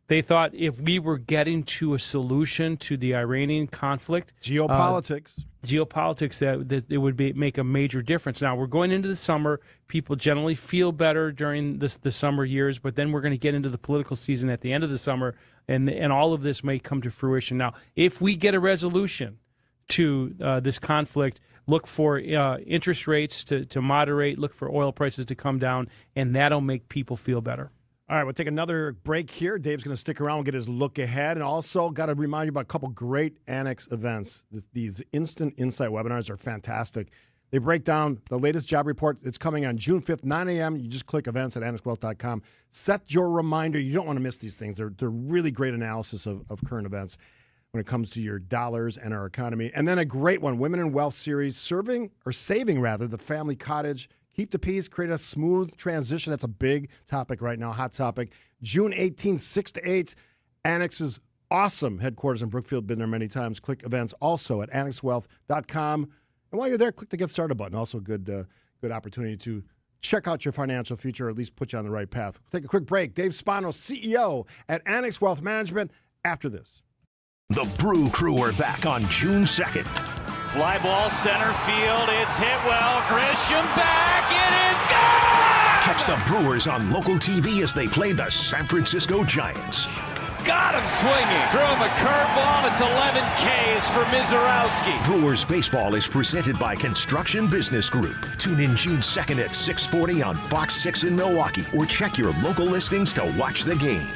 they thought if we were getting to a solution to the Iranian conflict, geopolitics, that it would make a major difference. Now, we're going into the summer. People generally feel better during the summer years, but then we're going to get into the political season at the end of the summer, and all of this may come to fruition. Now, if we get a resolution to this conflict, look for interest rates to moderate, look for oil prices to come down, and that'll make people feel better. All right, we'll take another break here. Dave's going to stick around and get his look ahead. And also got to remind you about a couple great Annex events. These Instant Insight webinars are fantastic. They break down the latest job report. It's coming on June 5th, 9 a.m. You just click events at annexwealth.com. Set your reminder. You don't want to miss these things. They're really great analysis of current events when it comes to your dollars and our economy. And then a great one, Women in Wealth series, saving the family cottage. Keep the peace, create a smooth transition. That's a big topic right now, hot topic. June 18th, 6 to 8, Annex's awesome headquarters in Brookfield. Been there many times. Click events also at annexwealth.com. And while you're there, click the Get Started button. Also, good opportunity to check out your financial future, or at least put you on the right path. We'll take a quick break. Dave Spano, CEO at Annex Wealth Management, after this. The Brew Crew are back on June 2nd. Fly ball center field. It's hit well. Grisham back. It is gone! Catch the Brewers on local TV as they play the San Francisco Giants. Got him swinging. Threw him a curveball. It's 11 Ks for Mizorowski. Brewers baseball is presented by Construction Business Group. Tune in June 2nd at 6:40 on Fox 6 in Milwaukee, or check your local listings to watch the game.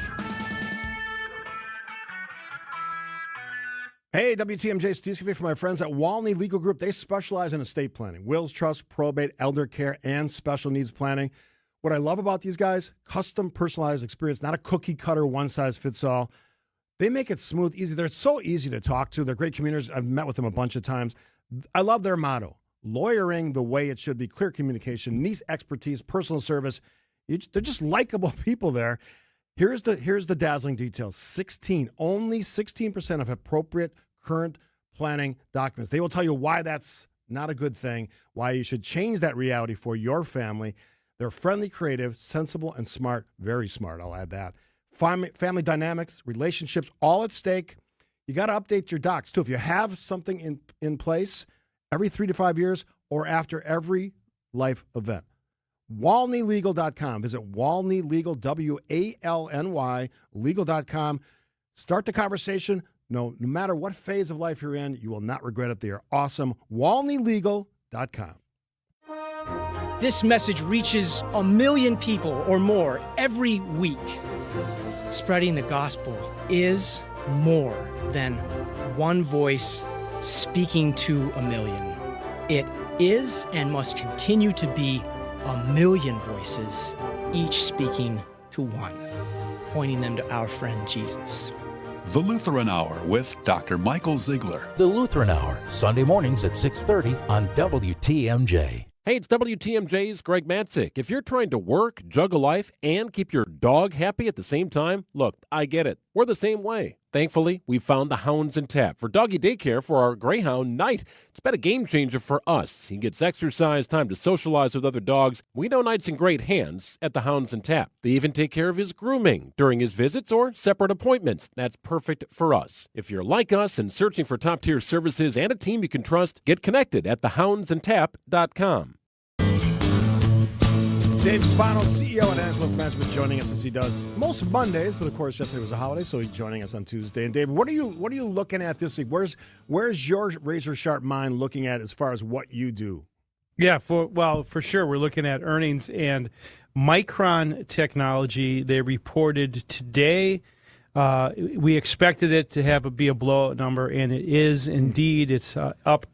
Hey, WTMJ, Steve Scaffey for my friends at Walney Legal Group. They specialize in estate planning, wills, trust, probate, elder care, and special needs planning. What I love about these guys, custom personalized experience, not a cookie cutter, one size fits all. They make it smooth, easy. They're so easy to talk to. They're great communicators. I've met with them a bunch of times. I love their motto, lawyering the way it should be, clear communication, niche expertise, personal service. They're just likable people there. Here's the dazzling details. Only 16% of appropriate current planning documents. They will tell you why that's not a good thing, why you should change that reality for your family. They're friendly, creative, sensible, and smart. Very smart, I'll add that. Family dynamics, relationships, all at stake. You got to update your docs, too. If you have something in place every 3 to 5 years or after every life event. WalneyLegal.com. Visit Walney Legal, WALNY, legal.com. Start the conversation. No matter what phase of life you're in, you will not regret it. They are awesome. WalneyLegal.com. This message reaches 1 million people or more every week. Spreading the gospel is more than one voice speaking to 1 million. It is and must continue to be 1 million voices, each speaking to one, pointing them to our friend Jesus. The Lutheran Hour with Dr. Michael Ziegler. The Lutheran Hour, Sunday mornings at 6:30 on WTMJ. Hey, it's WTMJ's Greg Matzik. If you're trying to work, juggle life, and keep your dog happy at the same time, look, I get it. We're the same way. Thankfully, we found the Hounds and Tap for doggy daycare for our Greyhound Knight. It's been a game changer for us. He gets exercise, time to socialize with other dogs. We know Knight's in great hands at the Hounds and Tap. They even take care of his grooming during his visits or separate appointments. That's perfect for us. If you're like us and searching for top-tier services and a team you can trust, get connected at thehoundsandtap.com. Dave Spano, CEO at Annex Wealth Management, joining us as he does most Mondays, but of course yesterday was a holiday, so he's joining us on Tuesday. And Dave, what are you looking at this week? Where's your razor sharp mind looking at as far as what you do? Yeah, for sure, we're looking at earnings and Micron Technology. They reported today. We expected it to be a blowout number, and it is indeed. It's up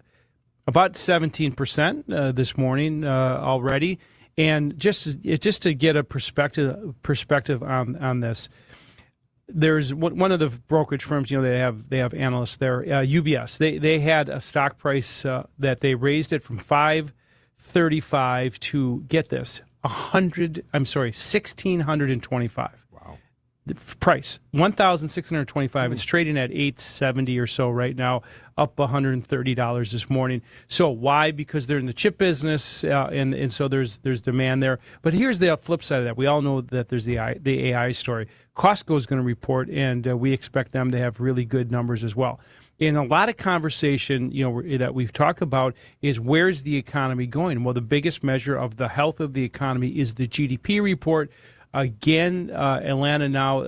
about 17% this morning already. And just to get a perspective on this, there's one of the brokerage firms. They have analysts there. UBS. They had a stock price that they raised it from $535 to, get this, $1,625. Wow. The price $1,625. It's trading at $870 or so right now, up $130 this morning. So why? Because they're in the chip business, and so there's demand there. But here's the flip side of that. We all know that there's the AI story. Costco is going to report, and we expect them to have really good numbers as well. In a lot of conversation, that we've talked about is where's the economy going? Well, the biggest measure of the health of the economy is the GDP report. Again, Atlanta Now,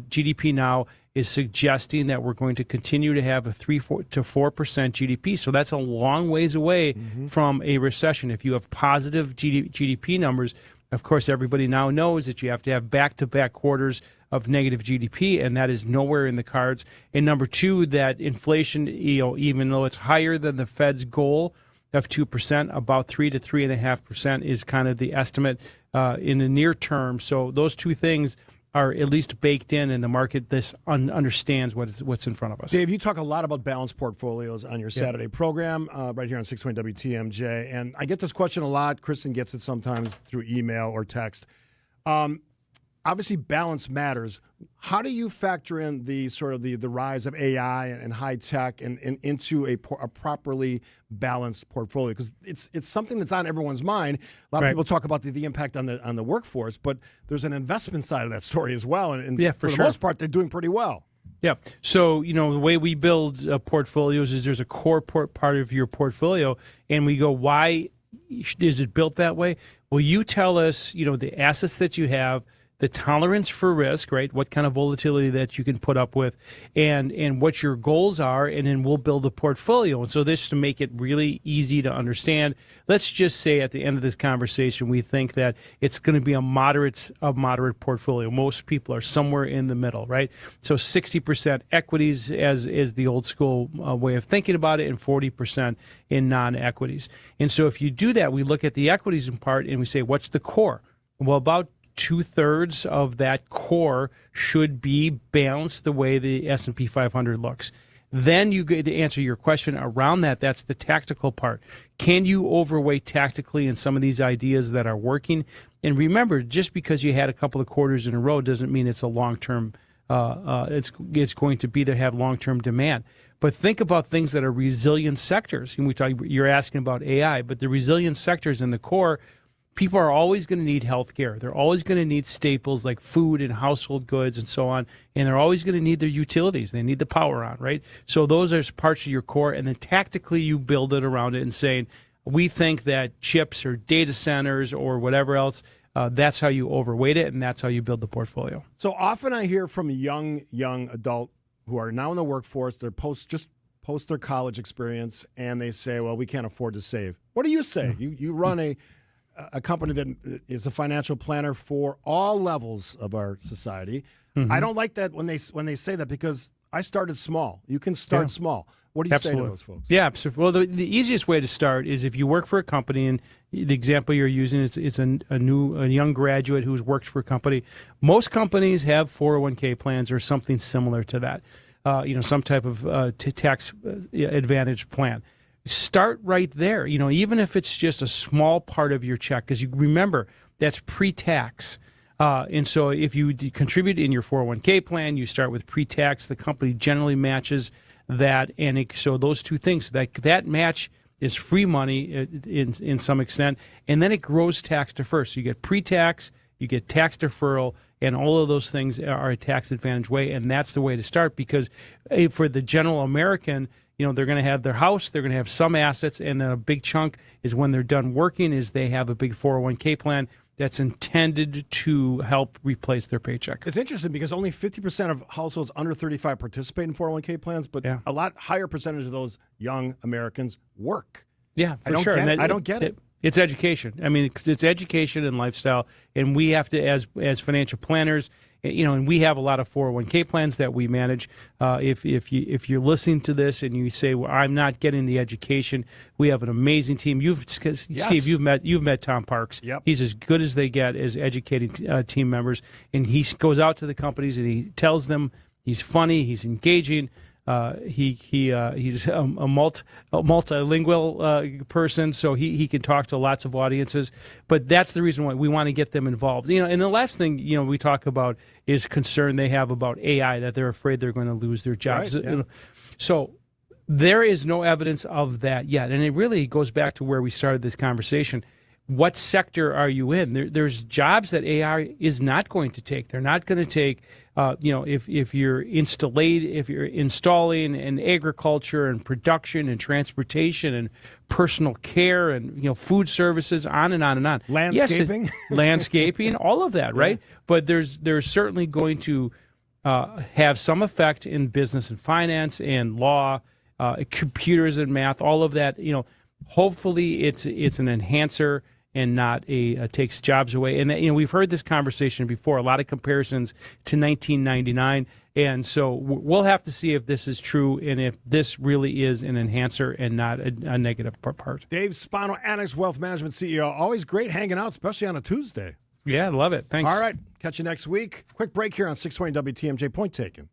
GDP Now, is suggesting that we're going to continue to have a 3-4% GDP. So that's a long ways away from a recession. If you have positive GDP numbers, of course, everybody now knows that you have to have back-to-back quarters of negative GDP, and that is nowhere in the cards. And number two, that inflation, even though it's higher than the Fed's goal of 2%, about 3 to 3.5% is kind of the estimate in the near term. So those two things are at least baked in, and the market understands what's in front of us. Dave, you talk a lot about balanced portfolios on your Saturday program right here on 620 WTMJ, and I get this question a lot. Kristen gets it sometimes through email or text. obviously balance matters. How do you factor in the sort of the rise of AI and high tech and into a properly balanced portfolio? Because it's something that's on everyone's mind. A lot of people talk about the impact on the workforce, but there's an investment side of that story as well. And for the most part, they're doing pretty well. Yeah. So, the way we build portfolios is there's a core part of your portfolio, and we go, why is it built that way? Well, you tell us, the assets that you have, the tolerance for risk, right? What kind of volatility that you can put up with, and what your goals are, and then we'll build a portfolio. And so this, to make it really easy to understand, let's just say at the end of this conversation, we think that it's going to be a moderate portfolio. Most people are somewhere in the middle, right? So 60% equities as the old school way of thinking about it, and 40% in non-equities. And so if you do that, we look at the equities in part and we say, what's the core? Well, about 2/3 of that core should be balanced the way the S&P 500 looks. Then you get to answer your question around that. That's the tactical part. Can you overweight tactically in some of these ideas that are working? And remember, just because you had a couple of quarters in a row doesn't mean it's a long-term. It's going to be to have long-term demand. But think about things that are resilient sectors. And you're asking about AI, but the resilient sectors in the core. People are always going to need health care. They're always going to need staples like food and household goods and so on. And they're always going to need their utilities. They need the power on, right? So those are parts of your core. And then tactically you build it around it and saying, we think that chips or data centers or whatever else, that's how you overweight it, and that's how you build the portfolio. So often I hear from a young adult who are now in the workforce, they're post their college experience, and they say, well, we can't afford to save. What do you say? You run a company that is a financial planner for all levels of our society. Mm-hmm. I don't like that when they say that, because I started small. You can start small. What do you say to those folks? Yeah, absolutely. Well, the easiest way to start is if you work for a company, and the example you're using is it's a young graduate who's worked for a company. Most companies have 401k plans or something similar to that. Some type of tax advantage plan. Start right there, even if it's just a small part of your check, because you remember that's pre-tax. And so if you contribute in your 401k plan, you start with pre-tax, the company generally matches that. And so those two things, that match is free money in some extent, and then it grows tax deferred. So you get pre-tax, you get tax deferral, and all of those things are a tax advantage way. And that's the way to start, because for the general American, they're going to have their house, they're going to have some assets, and then a big chunk is when they're done working is they have a big 401k plan that's intended to help replace their paycheck. It's interesting because only 50% of households under 35 participate in 401k plans, but a lot higher percentage of those young Americans work. Yeah, I don't get it. It's education. I mean, it's education and lifestyle, and we have to, as financial planners, and we have a lot of 401k plans that we manage. If you're listening to this and you say, well, I'm not getting the education, we have an amazing team. Steve, you've met Tom Parks. Yep. He's as good as they get as educating team members, and he goes out to the companies and he tells them he's funny, he's engaging. He's a multilingual person, so he can talk to lots of audiences. But that's the reason why we want to get them involved. And the last thing we talk about is concern they have about AI, that they're afraid they're going to lose their jobs. Right, yeah. So there is no evidence of that yet, and it really goes back to where we started this conversation. What sector are you in? There's jobs that AI is not going to take. They're not going to take. If you're installing in agriculture and production and transportation and personal care and food services, on and on and on. Landscaping, yes, landscaping, all of that, right? But there's certainly going to have some effect in business and finance and law, computers and math, all of that. Hopefully it's an enhancer and not takes jobs away. And we've heard this conversation before, a lot of comparisons to 1999. And so we'll have to see if this is true and if this really is an enhancer and not a negative part. Dave Spano, Annex Wealth Management CEO. Always great hanging out, especially on a Tuesday. Yeah, love it. Thanks. All right. Catch you next week. Quick break here on 620 WTMJ. Point taken.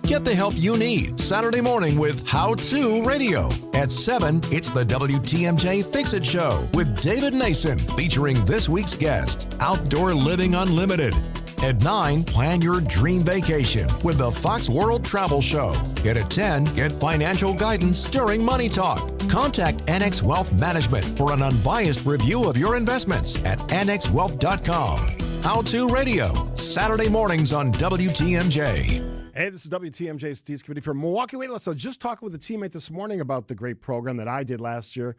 Get the help you need Saturday morning with How To Radio. At 7, it's the WTMJ Fix-It Show with David Nason, featuring this week's guest, Outdoor Living Unlimited. At 9, plan your dream vacation with the Fox World Travel Show. And at 10, get financial guidance during Money Talk. Contact Annex Wealth Management for an unbiased review of your investments at annexwealth.com. How To Radio, Saturday mornings on WTMJ. Hey, this is WTMJ Steve's Committee for Milwaukee Weight Loss. So just talking with a teammate this morning about the great program that I did last year.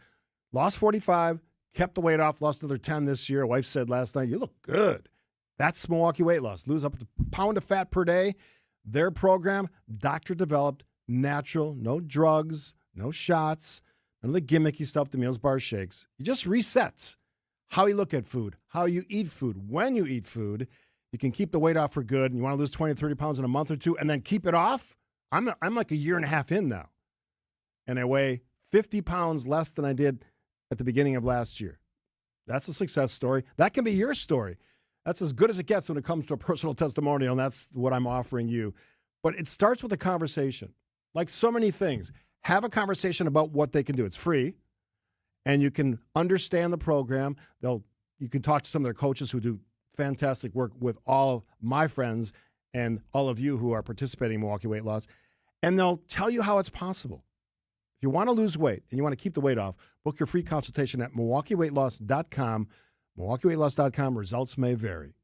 Lost 45, kept the weight off, lost another 10 this year. Wife said last night, you look good. That's Milwaukee Weight Loss. Lose up to a pound of fat per day. Their program, doctor-developed, natural, no drugs, no shots, none of the gimmicky stuff, the meals, bars, shakes. It just resets how you look at food, how you eat food, when you eat food. You can keep the weight off for good, and you want to lose 20 to 30 pounds in a month or two and then keep it off. I'm like a year and a half in now, and I weigh 50 pounds less than I did at the beginning of last year. That's a success story. That can be your story. That's as good as it gets when it comes to a personal testimonial, and that's what I'm offering you. But it starts with a conversation. Like so many things, have a conversation about what they can do. It's free, and you can understand the program. You can talk to some of their coaches who do fantastic work with all my friends and all of you who are participating in Milwaukee Weight Loss, and they'll tell you how it's possible. If you want to lose weight and you want to keep the weight off, book your free consultation at MilwaukeeWeightLoss.com. MilwaukeeWeightLoss.com. Results may vary.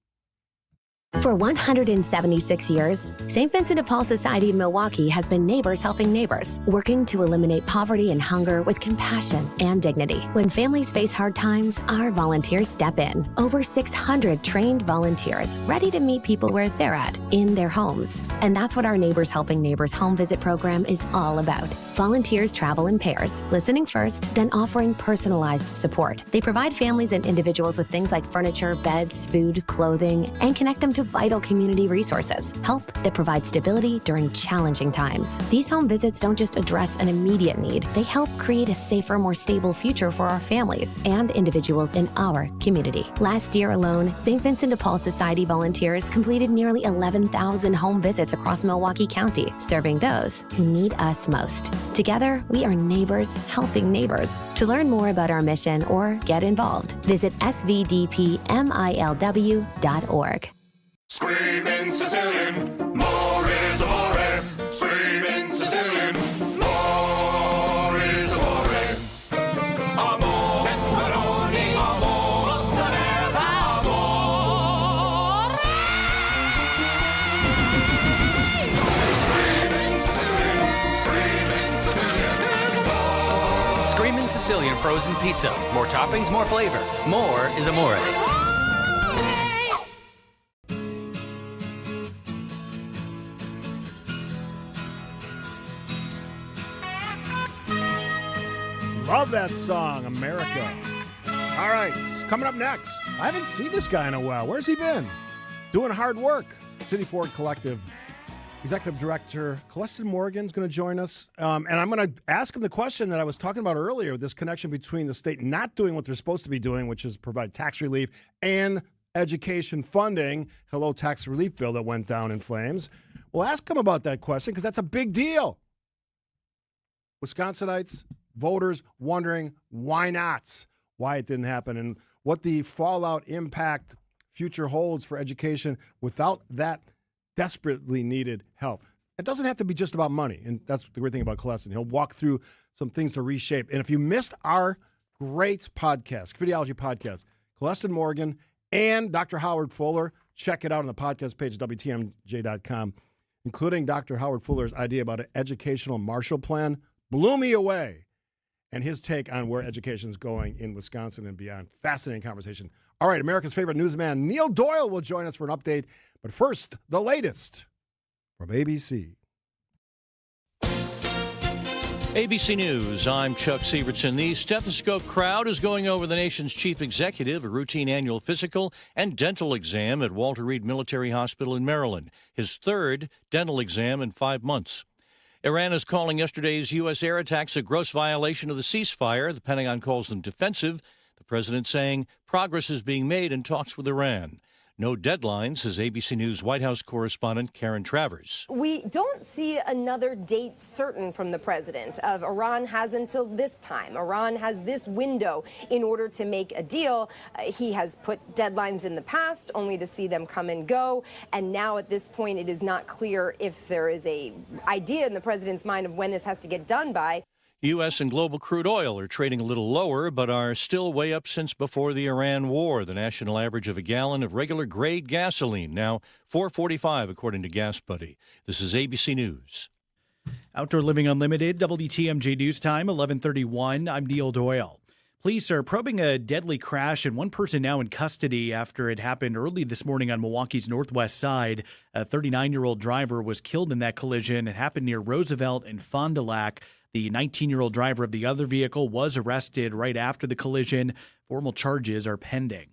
For 176 years, St. Vincent de Paul Society of Milwaukee has been neighbors helping neighbors, working to eliminate poverty and hunger with compassion and dignity. When families face hard times, our volunteers step in. Over 600 trained volunteers ready to meet people where they're at, in their homes. And that's what our Neighbors Helping Neighbors home visit program is all about. Volunteers travel in pairs, listening first, then offering personalized support. They provide families and individuals with things like furniture, beds, food, clothing, and connect them to vital community resources, help that provides stability during challenging times. These home visits don't just address an immediate need, they help create a safer, more stable future for our families and individuals in our community. Last year alone, St. Vincent de Paul Society volunteers completed nearly 11,000 home visits across Milwaukee County, serving those who need us most. Together, we are neighbors helping neighbors. To learn more about our mission or get involved, visit svdpmilw.org. Screaming Sicilian, more is amore. Screaming Sicilian, more is amore. Amore, pepperoni, amore, mozzarella, amore. Screaming Sicilian, screaming Sicilian, more. Screaming Sicilian frozen pizza. More toppings, more flavor. More is amore. Love that song, America. All right, coming up next. I haven't seen this guy in a while. Where's he been? Doing hard work. City Ford Collective Executive Director Colestin Morgan's going to join us. And I'm going to ask him the question that I was talking about earlier, this connection between the state not doing what they're supposed to be doing, which is provide tax relief, and education funding. Hello, tax relief bill that went down in flames. We'll ask him about that question because that's a big deal. Wisconsinites, voters wondering why not, why it didn't happen, and what the fallout impact future holds for education without that desperately needed help. It doesn't have to be just about money, and that's the great thing about Colestin. He'll walk through some things to reshape. And if you missed our great podcast, Videology podcast, Colestin Morgan and Dr. Howard Fuller, check it out on the podcast page at WTMJ.com, including Dr. Howard Fuller's idea about an educational Marshall Plan, blew me away. And his take on where education is going in Wisconsin and beyond. Fascinating conversation. All right, America's favorite newsman, Neil Doyle, will join us for an update. But first, the latest from ABC. ABC News, I'm Chuck Sievertson. The stethoscope crowd is going over the nation's chief executive, a routine annual physical and dental exam at Walter Reed Military Hospital in Maryland, his third dental exam in 5 months. Iran is calling yesterday's U.S. air attacks a gross violation of the ceasefire. The Pentagon calls them defensive. The president saying progress is being made in talks with Iran. No deadline, says ABC News White House correspondent Karen Travers. We don't see another date certain from the president. Iran has until this time. Iran has this window in order to make a deal. He has put deadlines in the past only to see them come and go. And now at this point, it is not clear if there is a idea in the president's mind of when this has to get done by. U.S. and global crude oil are trading a little lower, but are still way up since before the Iran war. The national average of a gallon of regular grade gasoline now $4.45, according to Gas Buddy. This is ABC News. Outdoor Living Unlimited, WTMJ News Time, 11:31. I'm Neil Doyle. Police are probing a deadly crash and one person now in custody after it happened early this morning on Milwaukee's northwest side. A 39-year-old driver was killed in that collision. It happened near Roosevelt and Fond du Lac. The 19-year-old driver of the other vehicle was arrested right after the collision. Formal charges are pending.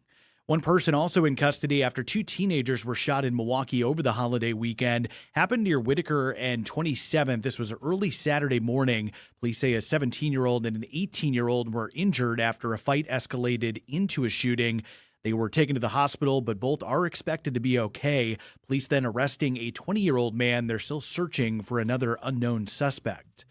One person also in custody after two teenagers were shot in Milwaukee over the holiday weekend. Happened near Whitaker and 27th. This was early Saturday morning. Police say a 17-year-old and an 18-year-old were injured after a fight escalated into a shooting. They were taken to the hospital, but both are expected to be okay. Police then arresting a 20-year-old man. They're still searching for another unknown suspect.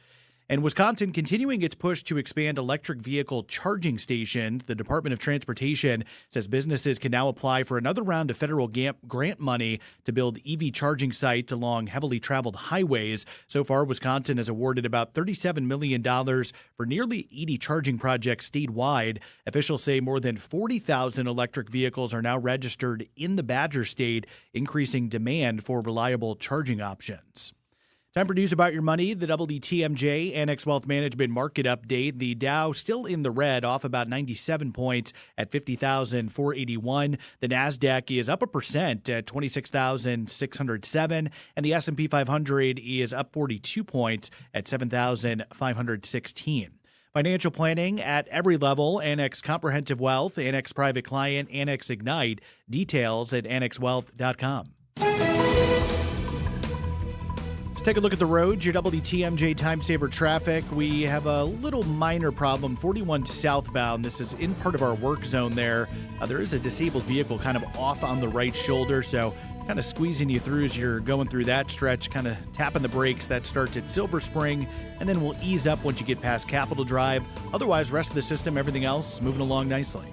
And Wisconsin continuing its push to expand electric vehicle charging stations. The Department of Transportation says businesses can now apply for another round of federal grant money to build EV charging sites along heavily traveled highways. So far, Wisconsin has awarded about $37 million for nearly 80 charging projects statewide. Officials say more than 40,000 electric vehicles are now registered in the Badger State, increasing demand for reliable charging options. Time for news about your money. The WTMJ Annex Wealth Management Market Update. The Dow still in the red, off about 97 points at 50,481. The Nasdaq is up 1% at 26,607, and the S&P 500 is up 42 points at 7,516. Financial planning at every level. Annex Comprehensive Wealth, Annex Private Client, Annex Ignite. Details at annexwealth.com. Take a look at the roads, your WTMJ Time Saver traffic. We have a little minor problem, 41 southbound. This is in part of our work zone there. There is a disabled vehicle kind of off on the right shoulder, so kind of squeezing you through as you're going through that stretch, kind of tapping the brakes. That starts at Silver Spring, and then we'll ease up once you get past Capitol Drive. Otherwise, rest of the system, everything else, moving along nicely.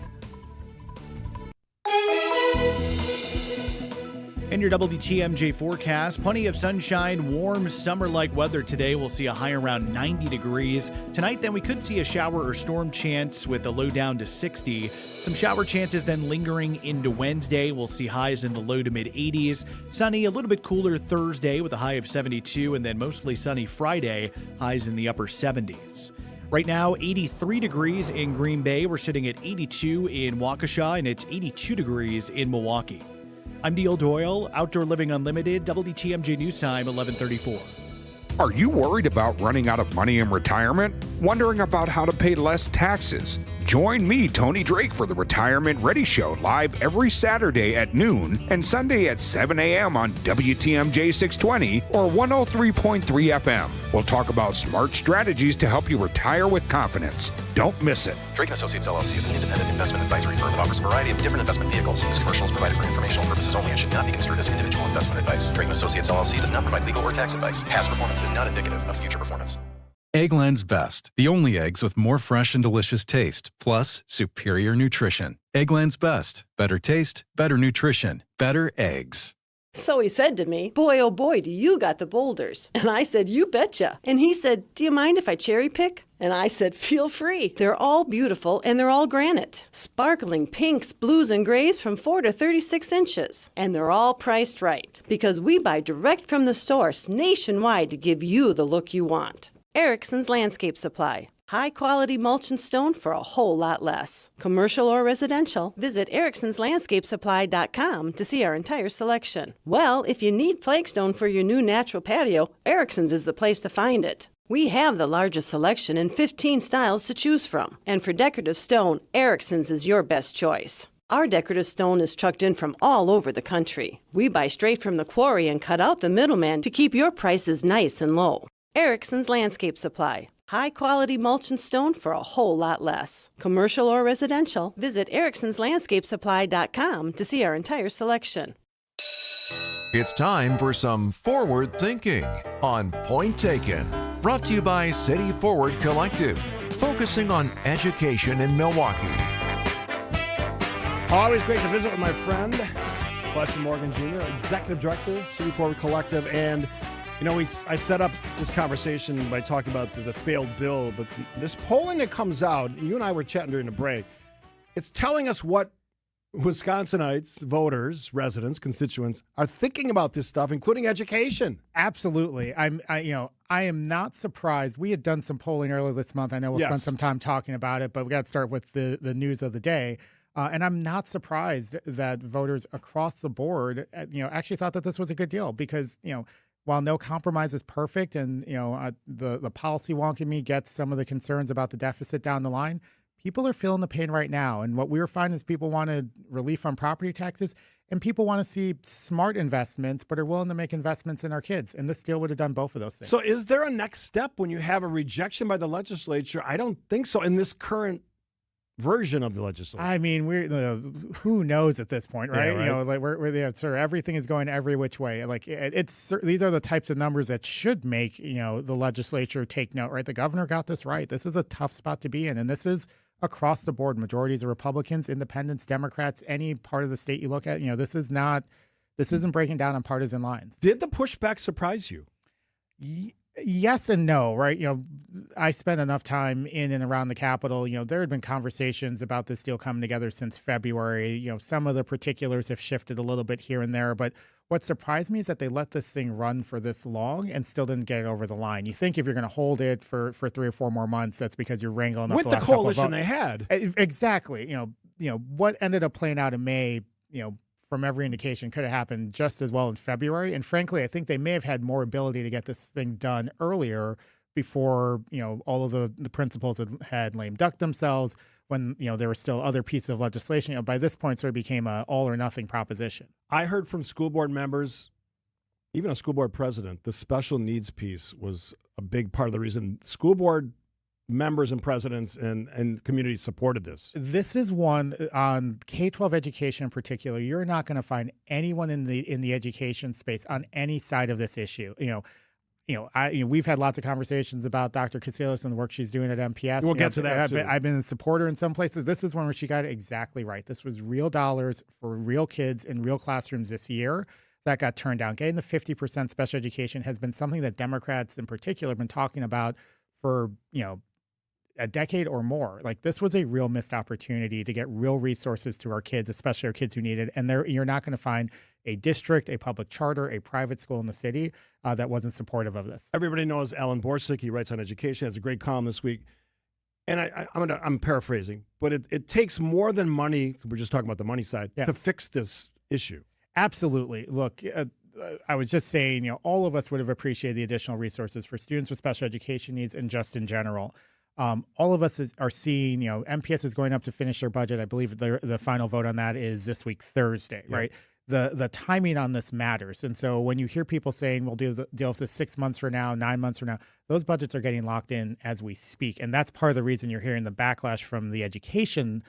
In your WTMJ forecast, plenty of sunshine, warm summer-like weather today. We'll see a high around 90 degrees. Tonight, then, we could see a shower or storm chance with a low down to 60. Some shower chances then lingering into Wednesday. We'll see highs in the low to mid-80s. Sunny, a little bit cooler Thursday with a high of 72, and then mostly sunny Friday, highs in the upper 70s. Right now, 83 degrees in Green Bay. We're sitting at 82 in Waukesha, and it's 82 degrees in Milwaukee. I'm Neil Doyle, Outdoor Living Unlimited, WTMJ News Time, 11:34. Are you worried about running out of money in retirement? Wondering about how to pay less taxes? Join me, Tony Drake, for the Retirement Ready Show, live every Saturday at noon and Sunday at 7 a.m. on WTMJ 620 or 103.3 FM. We'll talk about smart strategies to help you retire with confidence. Don't miss it. Drake & Associates LLC is an independent investment advisory firm that offers a variety of different investment vehicles. This commercial is provided for informational purposes only and should not be construed as individual investment advice. Drake & Associates LLC does not provide legal or tax advice. Past performance is not indicative of future performance. Eggland's Best, the only eggs with more fresh and delicious taste, plus superior nutrition. Eggland's Best. Better taste, better nutrition, better eggs. So he said to me, "Boy, oh boy, do you got the boulders." And I said, "You betcha." And he said, "Do you mind if I cherry pick?" And I said, "Feel free. They're all beautiful and they're all granite. Sparkling pinks, blues, and grays from 4 to 36 inches. And they're all priced right because we buy direct from the source nationwide to give you the look you want. Erickson's Landscape Supply. High-quality mulch and stone for a whole lot less. Commercial or residential, visit ericksonslandscapesupply.com to see our entire selection. Well, if you need flagstone for your new natural patio, Erickson's is the place to find it. We have the largest selection and 15 styles to choose from. And for decorative stone, Erickson's is your best choice. Our decorative stone is trucked in from all over the country. We buy straight from the quarry and cut out the middleman to keep your prices nice and low. Erickson's Landscape Supply. High quality mulch and stone for a whole lot less. Commercial or residential, visit Erickson'sLandscapeSupply.com to see our entire selection. It's time for some forward thinking on Point Taken. Brought to you by City Forward Collective, focusing on education in Milwaukee. Always great to visit with my friend, Leslie Morgan Jr., Executive Director, City Forward Collective. And, you know, I set up this conversation by talking about the failed bill, but this polling that comes out, you and I were chatting during the break, it's telling us what Wisconsinites, voters, residents, constituents are thinking about this stuff, including education. Absolutely. I am not surprised. We had done some polling earlier this month. I know we'll spend some time talking about it, but we got to start with the news of the day. And I'm not surprised that voters across the board, actually thought that this was a good deal because, while no compromise is perfect and, the policy wonk in me gets some of the concerns about the deficit down the line, people are feeling the pain right now. And what we're finding is people wanted relief on property taxes and people want to see smart investments, but are willing to make investments in our kids. And this deal would have done both of those things. So is there a next step when you have a rejection by the legislature? I don't think so in this current version of the legislature. I mean, who knows at this point, right? Yeah, right. We're everything is going every which way. Like these are the types of numbers that should make, the legislature take note, right? The governor got this right. This is a tough spot to be in. And this is across the board. Majorities of Republicans, independents, Democrats, any part of the state you look at, this isn't breaking down on partisan lines. Did the pushback surprise you? Yes and no, right? I spent enough time in and around the Capitol. There had been conversations about this deal coming together since February. Some of the particulars have shifted a little bit here and there, but what surprised me is that they let this thing run for this long and still didn't get it over the line. You think if you're going to hold it for 3 or 4 more months, that's because you're wrangling up with the coalition they had. Exactly. What ended up playing out in May, from every indication could have happened just as well in February. And frankly, I think they may have had more ability to get this thing done earlier before, all of the principals had lame ducked themselves when, there were still other pieces of legislation. By this point, sort of became an all or nothing proposition. I heard from school board members, even a school board president, the special needs piece was a big part of the reason school board members and presidents and communities supported this. This is one on K-12 education in particular. You're not going to find anyone in the education space on any side of this issue. We've had lots of conversations about Dr. Casillas and the work she's doing at MPS. We'll get to that too. I've been a supporter in some places. This is one where she got it exactly right. This was real dollars for real kids in real classrooms this year that got turned down. Getting the 50% special education has been something that Democrats in particular have been talking about for, a decade or more. Like, this was a real missed opportunity to get real resources to our kids, especially our kids who need it. And you're not going to find a district, a public charter, a private school in the city that wasn't supportive of this. Everybody knows Alan Borsick. He writes on education, has a great column this week. And I'm paraphrasing, but it takes more than money. We're just talking about the money side to fix this issue. Absolutely. Look, I was just saying, all of us would have appreciated the additional resources for students with special education needs and just in general. All of us are seeing, MPS is going up to finish their budget. I believe the final vote on that is this week, Thursday, right? The timing on this matters. And so when you hear people saying we'll deal with this 6 months from now, 9 months from now, those budgets are getting locked in as we speak. And that's part of the reason you're hearing the backlash from the education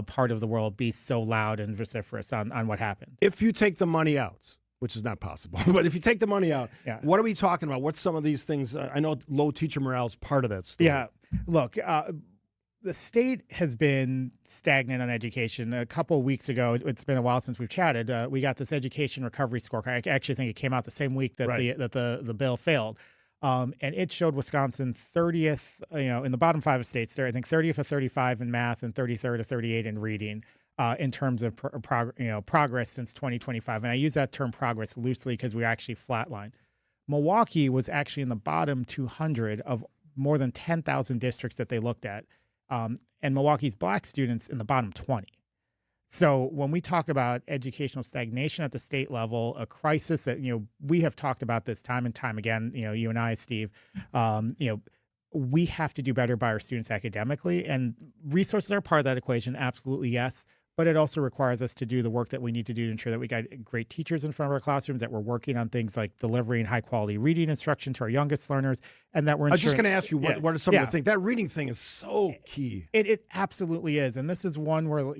part of the world be so loud and vociferous on what happened. If you take the money out, which is not possible, but if you take the money out, what are we talking about? What's some of these things? I know low teacher morale is part of that story. Yeah. Look, the state has been stagnant on education. A couple of weeks ago, it's been a while since we've chatted, we got this education recovery scorecard. I actually think it came out the same week that the bill failed. And it showed Wisconsin 30th, in the bottom 5 of states there, I think 30th of 35 in math and 33rd of 38 in reading. In terms of progress since 2025. And I use that term progress loosely because we actually flatlined. Milwaukee was actually in the bottom 200 of more than 10,000 districts that they looked at. And Milwaukee's black students in the bottom 20. So when we talk about educational stagnation at the state level, a crisis that, we have talked about this time and time again, you and I, Steve, we have to do better by our students academically, and resources are part of that equation. Absolutely. Yes. but it also requires us to do the work that we need to do to ensure that we got great teachers in front of our classrooms, that we're working on things like delivering high-quality reading instruction to our youngest learners, and that we're I was just ensuring- going to ask you, what are some of the things? That reading thing is so key. It absolutely is. And this is one where,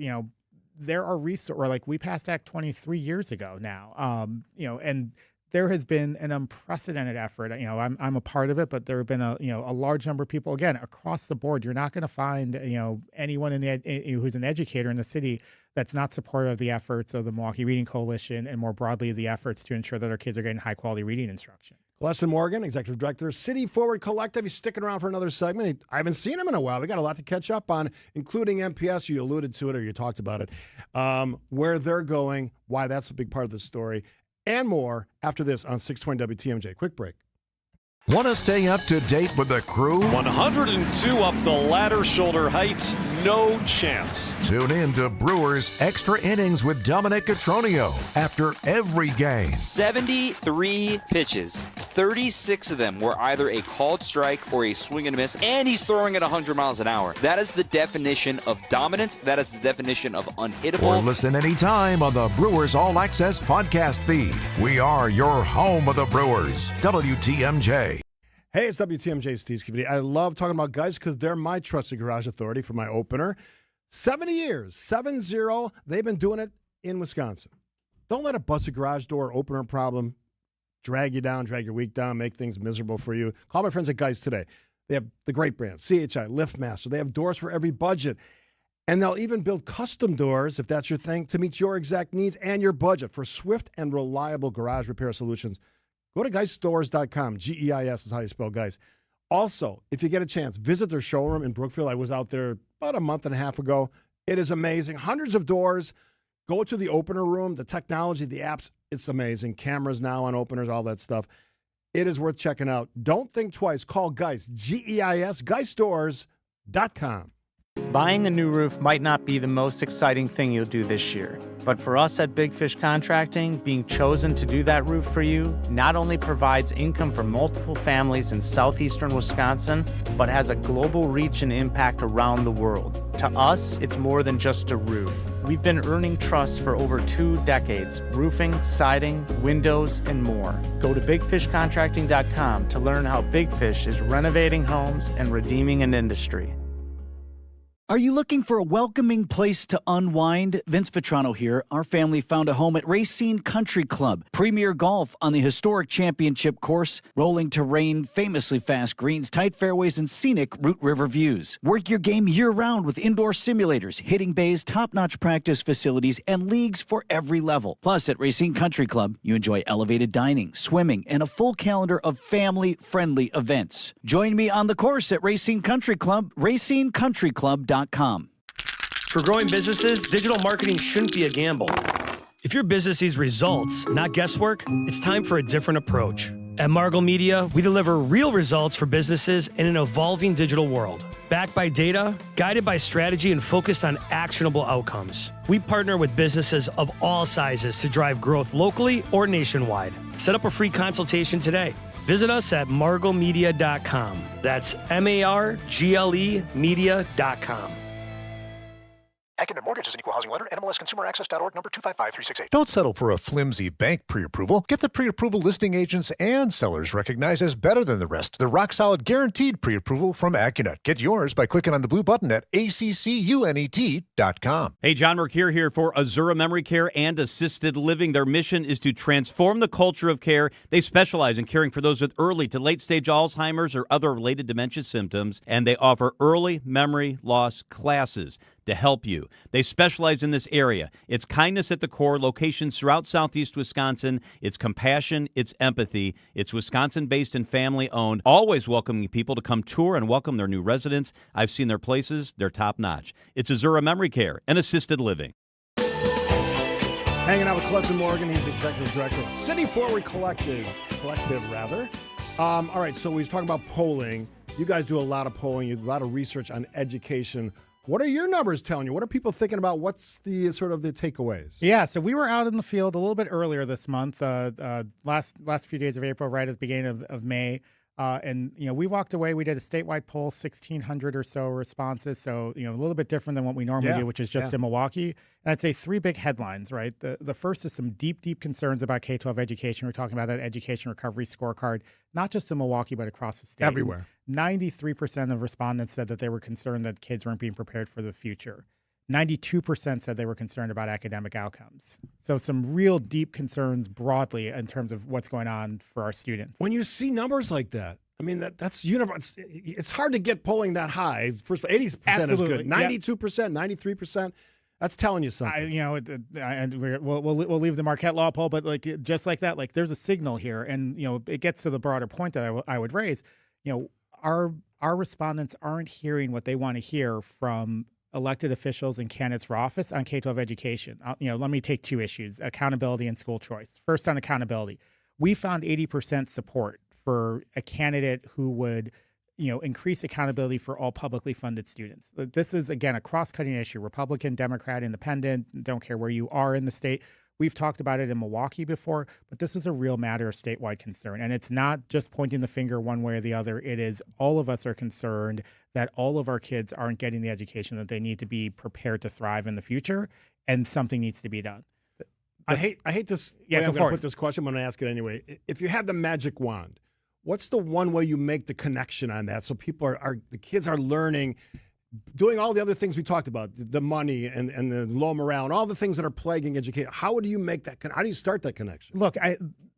there are resources, or like we passed Act 23 years ago now, and there has been an unprecedented effort. I'm a part of it, but there have been a large number of people, again, across the board. You're not going to find, anyone who's an educator in the city that's not supportive of the efforts of the Milwaukee Reading Coalition and more broadly the efforts to ensure that our kids are getting high quality reading instruction. Gleason Morgan, Executive Director, City Forward Collective. He's sticking around for another segment. I haven't seen him in a while. We got a lot to catch up on, including MPS. You alluded to it or you talked about it, where they're going, why that's a big part of the story, and more after this on 620 WTMJ. Quick break. Want to stay up to date with the crew? 102 up the ladder, shoulder heights, no chance. Tune in to Brewers Extra Innings with Dominic Cotroneo after every game. 73 pitches, 36 of them were either a called strike or a swing and a miss, and he's throwing at 100 miles an hour. That is the definition of dominance. That is the definition of unhittable. Or listen anytime on the Brewers All Access podcast feed. We are your home of the Brewers, WTMJ. Hey, it's WTMJ Steve Skivity. I love talking about guys because they're my trusted garage authority for my opener. 70 years, 7-0. They've been doing it in Wisconsin. Don't let a busted garage door opener problem drag you down, drag your week down, make things miserable for you. Call my friends at Geist today. They have the great brands, CHI, LiftMaster. They have doors for every budget. And they'll even build custom doors, if that's your thing, to meet your exact needs and your budget for swift and reliable garage repair solutions. Go to geiststores.com. GEIS is how you spell Geist. Also, if you get a chance, visit their showroom in Brookfield. I was out there about a month and a half ago. It is amazing. Hundreds of doors. Go to the opener room. The technology, the apps, it's amazing. Cameras now on openers, all that stuff. It is worth checking out. Don't think twice. Call Geist, GEIS, geiststores.com. Buying a new roof might not be the most exciting thing you'll do this year, but for us at Big Fish Contracting, being chosen to do that roof for you not only provides income for multiple families in southeastern Wisconsin, but has a global reach and impact around the world. To us, it's more than just a roof. We've been earning trust for over 2 decades, roofing, siding, windows, and more. Go to bigfishcontracting.com to learn how Big Fish is renovating homes and redeeming an industry. Are you looking for a welcoming place to unwind? Vince Vitrano here. Our family found a home at Racine Country Club. Premier golf on the historic championship course, rolling terrain, famously fast greens, tight fairways, and scenic Root River views. Work your game year-round with indoor simulators, hitting bays, top-notch practice facilities, and leagues for every level. Plus, at Racine Country Club, you enjoy elevated dining, swimming, and a full calendar of family-friendly events. Join me on the course at Racine Country Club, racinecountryclub.com. For growing businesses, digital marketing shouldn't be a gamble. If your business needs results, not guesswork, it's time for a different approach. At Margle Media, we deliver real results for businesses in an evolving digital world. Backed by data, guided by strategy, and focused on actionable outcomes. We partner with businesses of all sizes to drive growth locally or nationwide. Set up a free consultation today. Visit us at marglemedia.com. That's MARGLE media.com. Acumen Mortgage is an equal housing lender. NMLSConsumerAccess.org, number 255368. Don't settle for a flimsy bank pre-approval. Get the pre-approval listing agents and sellers recognized as better than the rest. The rock-solid guaranteed pre-approval from Accunet. Get yours by clicking on the blue button at ACCUNET.com. Hey, John Mercure here for Azura Memory Care and Assisted Living. Their mission is to transform the culture of care. They specialize in caring for those with early to late-stage Alzheimer's or other related dementia symptoms, and they offer early memory loss classes to help you. They specialize in this area. It's kindness at the core, locations throughout southeast Wisconsin. It's compassion, it's empathy. It's Wisconsin-based and family-owned, always welcoming people to come tour and welcome their new residents. I've seen their places. They're top-notch. It's Azura Memory Care and Assisted Living. Hanging out with Gleason Morgan. He's Executive Director of City Forward Collective. All right, so we was talking about polling. You guys do a lot of polling. You do a lot of research on education. What are your numbers telling you? What are people thinking about? What's the sort of the takeaways? Yeah, so we were out in the field a little bit earlier this month, last few days of April, right at the beginning of May. And we walked away. We did a statewide poll, 1,600 or so responses. So a little bit different than what we normally do, which is just in Milwaukee. And I'd say three big headlines, right? The first is some deep concerns about K-12 education. We're talking about that education recovery scorecard, not just in Milwaukee, but across the state. Everywhere. 93% of respondents said that they were concerned that kids weren't being prepared for the future. 92% said they were concerned about academic outcomes. So some real deep concerns broadly in terms of what's going on for our students. When you see numbers like that, I mean, that's universe. It's hard to get polling that high. First, 80% Absolutely. is good. 92%, 93%. That's telling you something. We'll leave the Marquette Law poll, but just like that, there's a signal here, and it gets to the broader point that I would raise. Our respondents aren't hearing what they want to hear from elected officials and candidates for office on K-12 education. Let me take two issues: accountability and school choice. First, on accountability, we found 80% support for a candidate who would increase accountability for all publicly funded students. This is, again, a cross-cutting issue: Republican, Democrat, Independent, don't care where you are in the state. We've talked about it in Milwaukee before, but this is a real matter of statewide concern. And it's not just pointing the finger one way or the other. It is all of us are concerned that all of our kids aren't getting the education that they need to be prepared to thrive in the future, and something needs to be done. I hate this. Yeah, I'm going to put this question. I'm going to ask it anyway. If you had the magic wand, what's the one way you make the connection on that so people the kids are learning, doing all the other things we talked about, the money and the low morale and all the things that are plaguing education? How do you make that? How do you start that connection? Look,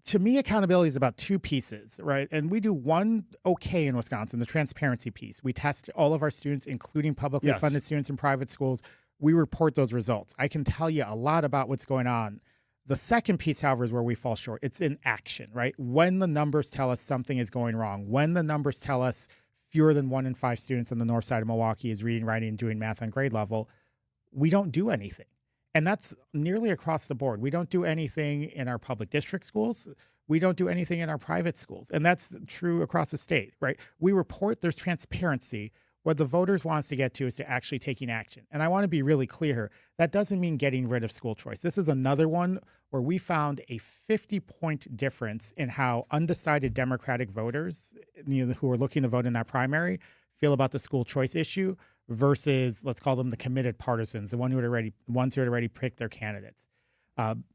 to me, accountability is about two pieces, right? And we do one okay in Wisconsin, the transparency piece. We test all of our students, including publicly funded students in private schools. We report those results. I can tell you a lot about what's going on. The second piece, however, is where we fall short. It's in action, right? When the numbers tell us something is going wrong, when the numbers tell us fewer than 1 in 5 students on the north side of Milwaukee is reading, writing, and doing math on grade level, we don't do anything. And that's nearly across the board. We don't do anything in our public district schools. We don't do anything in our private schools. And that's true across the state, right? We report, there's transparency. What the voters want us to get to is to actually taking action. And I want to be really clear, that doesn't mean getting rid of school choice. This is another one where we found a 50-point difference in how undecided Democratic voters, who are looking to vote in that primary, feel about the school choice issue versus, let's call them the committed partisans, the ones who had already picked their candidates.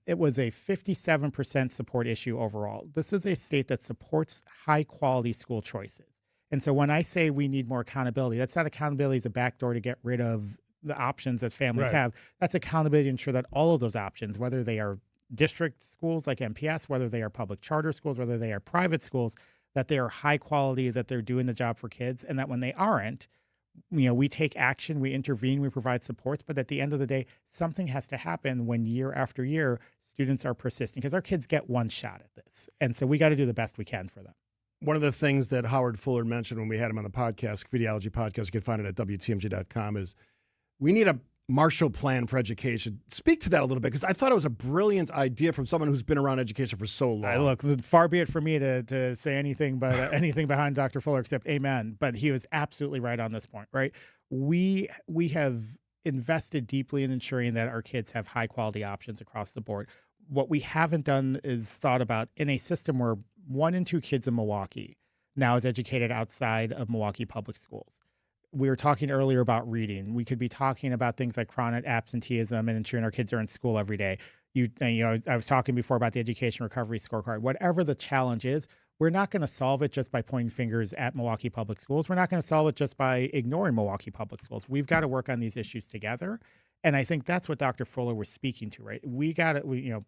It was a 57% support issue overall. This is a state that supports high-quality school choices. And so when I say we need more accountability, that's not accountability as a backdoor to get rid of the options that families have. That's accountability to ensure that all of those options, whether they are district schools like MPS, whether they are public charter schools, whether they are private schools, that they are high quality, that they're doing the job for kids, and that when they aren't, we take action, we intervene, we provide supports. But at the end of the day, something has to happen when year after year students are persisting, because our kids get one shot at this. And so we got to do the best we can for them. One of the things that Howard Fuller mentioned when we had him on the podcast, Graffitiology Podcast, you can find it at WTMJ.com, is we need a Marshall Plan for education. Speak to that a little bit, because I thought it was a brilliant idea from someone who's been around education for so long. Look, far be it for me to say anything but anything behind Dr. Fuller except amen. But he was absolutely right on this point, right? We have invested deeply in ensuring that our kids have high quality options across the board. What we haven't done is thought about in a system where 1 in 2 kids in Milwaukee now is educated outside of Milwaukee public schools. We were talking earlier about reading. We could be talking about things like chronic absenteeism and ensuring our kids are in school every day. I was talking before about the education recovery scorecard. Whatever the challenge is, we're not going to solve it just by pointing fingers at Milwaukee public schools. We're not going to solve it just by ignoring Milwaukee public schools. We've got to work on these issues together. And I think that's what Dr. Fuller was speaking to, right?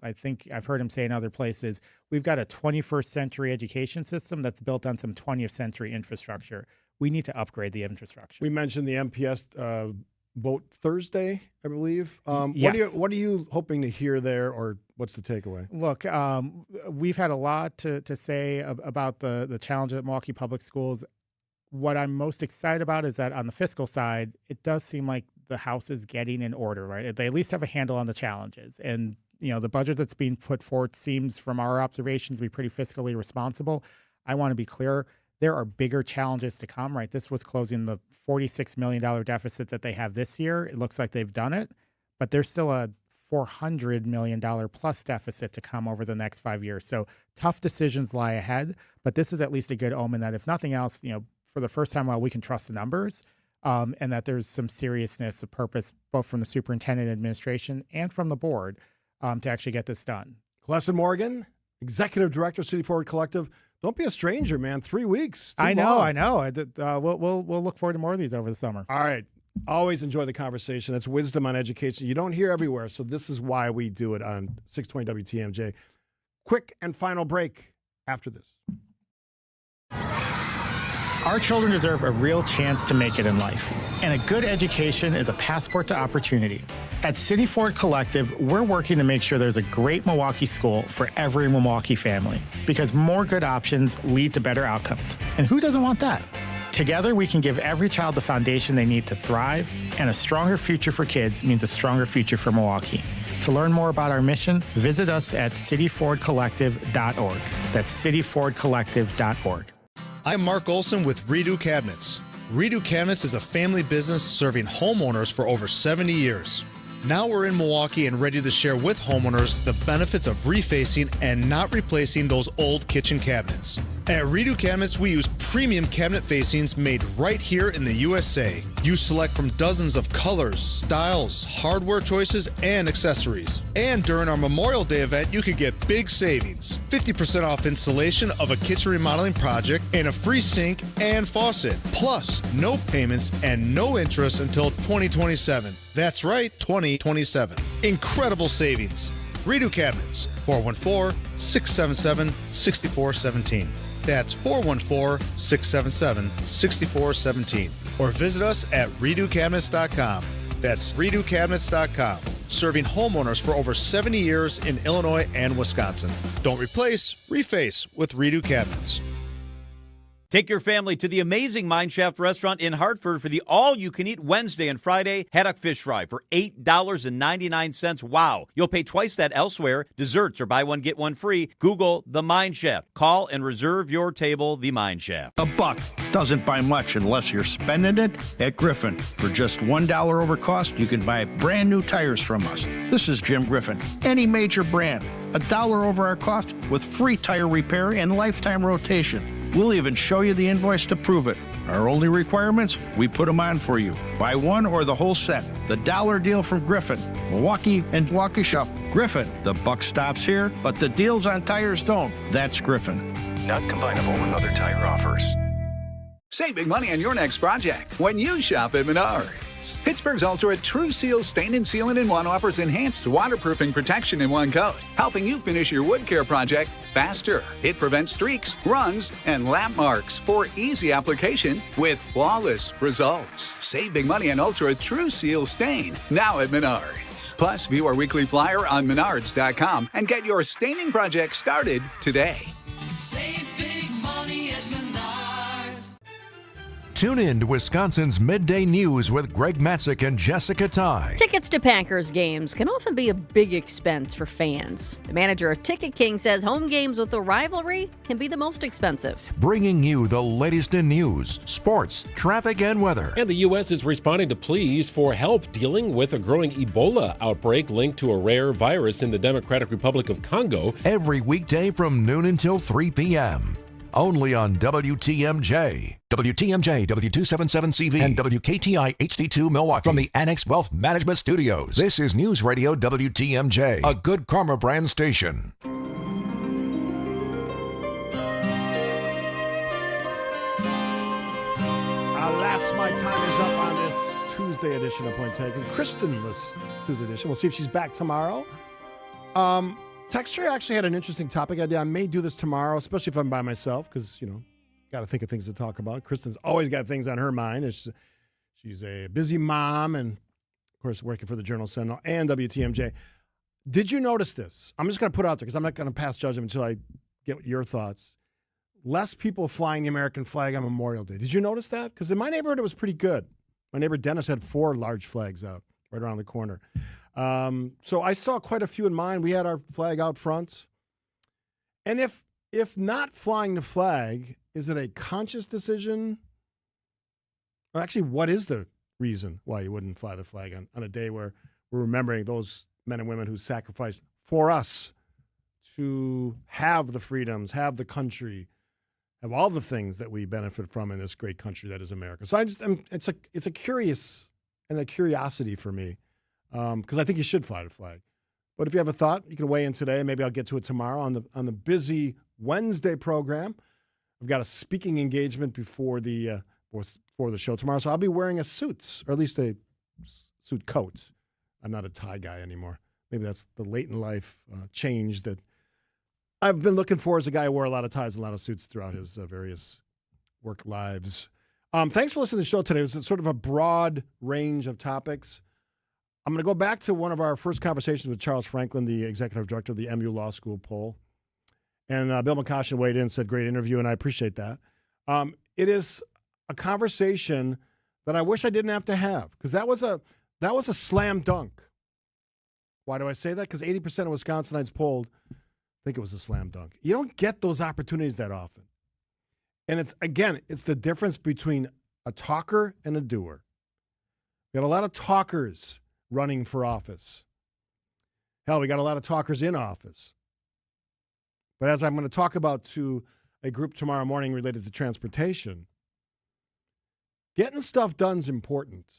I think I've heard him say in other places, we've got a 21st century education system that's built on some 20th century infrastructure. We need to upgrade the infrastructure. We mentioned the MPS vote Thursday, I believe. Yes. What are you hoping to hear there, or what's the takeaway? Look, we've had a lot to say about the challenge at Milwaukee Public Schools. What I'm most excited about is that on the fiscal side, it does seem like the House is getting in order, right? They at least have a handle on the challenges. And, the budget that's being put forth seems, from our observations, to be pretty fiscally responsible. I want to be clear. There are bigger challenges to come, right? This was closing the $46 million deficit that they have this year. It looks like they've done it, but there's still a $400 million plus deficit to come over the next 5 years. So tough decisions lie ahead, but this is at least a good omen that if nothing else, for the first time, we can trust the numbers, and that there's some seriousness of purpose, both from the superintendent administration and from the board, to actually get this done. Klesson Morgan, Executive Director, City Forward Collective. Don't be a stranger, man. 3 weeks. I know. We'll look forward to more of these over the summer. All right. Always enjoy the conversation. That's wisdom on education. You don't hear everywhere, so this is why we do it on 620 WTMJ. Quick and final break after this. Our children deserve a real chance to make it in life, and a good education is a passport to opportunity. At City Forward Collective, we're working to make sure there's a great Milwaukee school for every Milwaukee family, because more good options lead to better outcomes. And who doesn't want that? Together, we can give every child the foundation they need to thrive, and a stronger future for kids means a stronger future for Milwaukee. To learn more about our mission, visit us at cityforwardcollective.org. That's cityforwardcollective.org. I'm Mark Olson with Redo Cabinets. Redo Cabinets is a family business serving homeowners for over 70 years. Now we're in Milwaukee and ready to share with homeowners the benefits of refacing and not replacing those old kitchen cabinets. At Redo Cabinets, we use premium cabinet facings made right here in the USA. You select from dozens of colors, styles, hardware choices, and accessories. And during our Memorial Day event, you could get big savings. 50% off installation of a kitchen remodeling project and a free sink and faucet. Plus, no payments and no interest until 2027. That's right, 2027. Incredible savings. Redo Cabinets, 414-677-6417. That's 414-677-6417. Or visit us at redocabinets.com. That's redocabinets.com. Serving homeowners for over 70 years in Illinois and Wisconsin. Don't replace, reface with Redo Cabinets. Take your family to the amazing Mineshaft restaurant in Hartford for the all-you-can-eat Wednesday and Friday haddock fish fry for $8.99. Wow. You'll pay twice that elsewhere. Desserts are buy one, get one free. Google The Mineshaft. Call and reserve your table, The Mineshaft. A buck doesn't buy much unless you're spending it at Griffin. For just $1 over cost, you can buy brand new tires from us. This is Jim Griffin. Any major brand, $1 over our cost with free tire repair and lifetime rotation. We'll even show you the invoice to prove it. Our only requirements, we put them on for you. Buy one or the whole set. The dollar deal from Griffin. Milwaukee and Waukesha. Griffin. The buck stops here, but the deals on tires don't. That's Griffin. Not combinable with other tire offers. Save big money on your next project when you shop at Menards. Pittsburgh's Ultra True Seal Stain and Sealant in One offers enhanced waterproofing protection in one coat, helping you finish your wood care project faster. It prevents streaks, runs, and lap marks for easy application with flawless results. Save big money on Ultra True Seal Stain now at Menards. Plus, view our weekly flyer on menards.com and get your staining project started today. Save big money at Menards. Tune in to Wisconsin's Midday News with Greg Matzik and Jessica Ty. Tickets to Packers games can often be a big expense for fans. The manager of Ticket King says home games with a rivalry can be the most expensive. Bringing you the latest in news, sports, traffic, and weather. And the U.S. is responding to pleas for help dealing with a growing Ebola outbreak linked to a rare virus in the Democratic Republic of Congo. Every weekday from noon until 3 p.m. Only on WTMJ. WTMJ, W277CV, and WKTI HD2 Milwaukee. From the Annex Wealth Management Studios. This is News Radio WTMJ, a Good Karma brand station. Alas, my time is up on this Tuesday edition of Point Taken. Kristenless Tuesday edition. We'll see if she's back tomorrow. Texture actually had an interesting topic idea. I may do this tomorrow, especially if I'm by myself, because, got to think of things to talk about. Kristen's always got things on her mind. She's a busy mom and, of course, working for the Journal Sentinel and WTMJ. Did you notice this? I'm just going to put it out there because I'm not going to pass judgment until I get your thoughts. Less people flying the American flag on Memorial Day. Did you notice that? Because in my neighborhood, it was pretty good. My neighbor Dennis had 4 large flags out right around the corner. So I saw quite a few in mine. We had our flag out front. And if not flying the flag, is it a conscious decision? Or actually, what is the reason why you wouldn't fly the flag on a day where we're remembering those men and women who sacrificed for us to have the freedoms, have the country, have all the things that we benefit from in this great country that is America. So it's a curious and a curiosity for me, because I think you should fly the flag. But if you have a thought, you can weigh in today. Maybe I'll get to it tomorrow on the busy Wednesday program. I've got a speaking engagement before the show tomorrow, so I'll be wearing a suit, or at least a suit coat. I'm not a tie guy anymore. Maybe that's the late in life change that I've been looking for as a guy who wore a lot of ties and a lot of suits throughout his various work lives. Thanks for listening to the show today. It was sort of a broad range of topics. I'm going to go back to one of our first conversations with Charles Franklin, the executive director of the MU Law School poll. And Bill McCoshen weighed in and said, great interview, and I appreciate that. It is a conversation that I wish I didn't have to have, because that was a slam dunk. Why do I say that? Because 80% of Wisconsinites polled think it was a slam dunk. You don't get those opportunities that often. And it's the difference between a talker and a doer. We got a lot of talkers running for office. Hell, we got a lot of talkers in office. But as I'm going to talk about to a group tomorrow morning related to transportation, getting stuff done is important.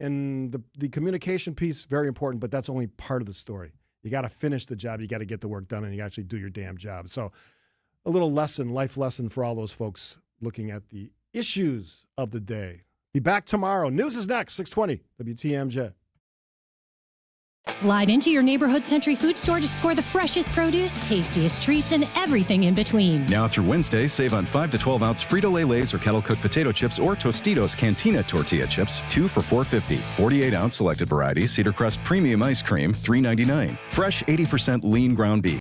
And the communication piece, very important, but that's only part of the story. You got to finish the job. You got to get the work done, and you actually do your damn job. So a little life lesson for all those folks looking at the issues of the day. Be back tomorrow. News is next, 620 WTMJ. Slide into your neighborhood Century Food Store to score the freshest produce, tastiest treats, and everything in between. Now through Wednesday, save on 5 to 12 ounce Frito-Lay Lay's or Kettle Cooked potato chips or Tostitos Cantina tortilla chips, 2 for $4.50. 48 ounce selected varieties Cedar Crest Premium Ice Cream, $3.99. Fresh 80% lean ground beef.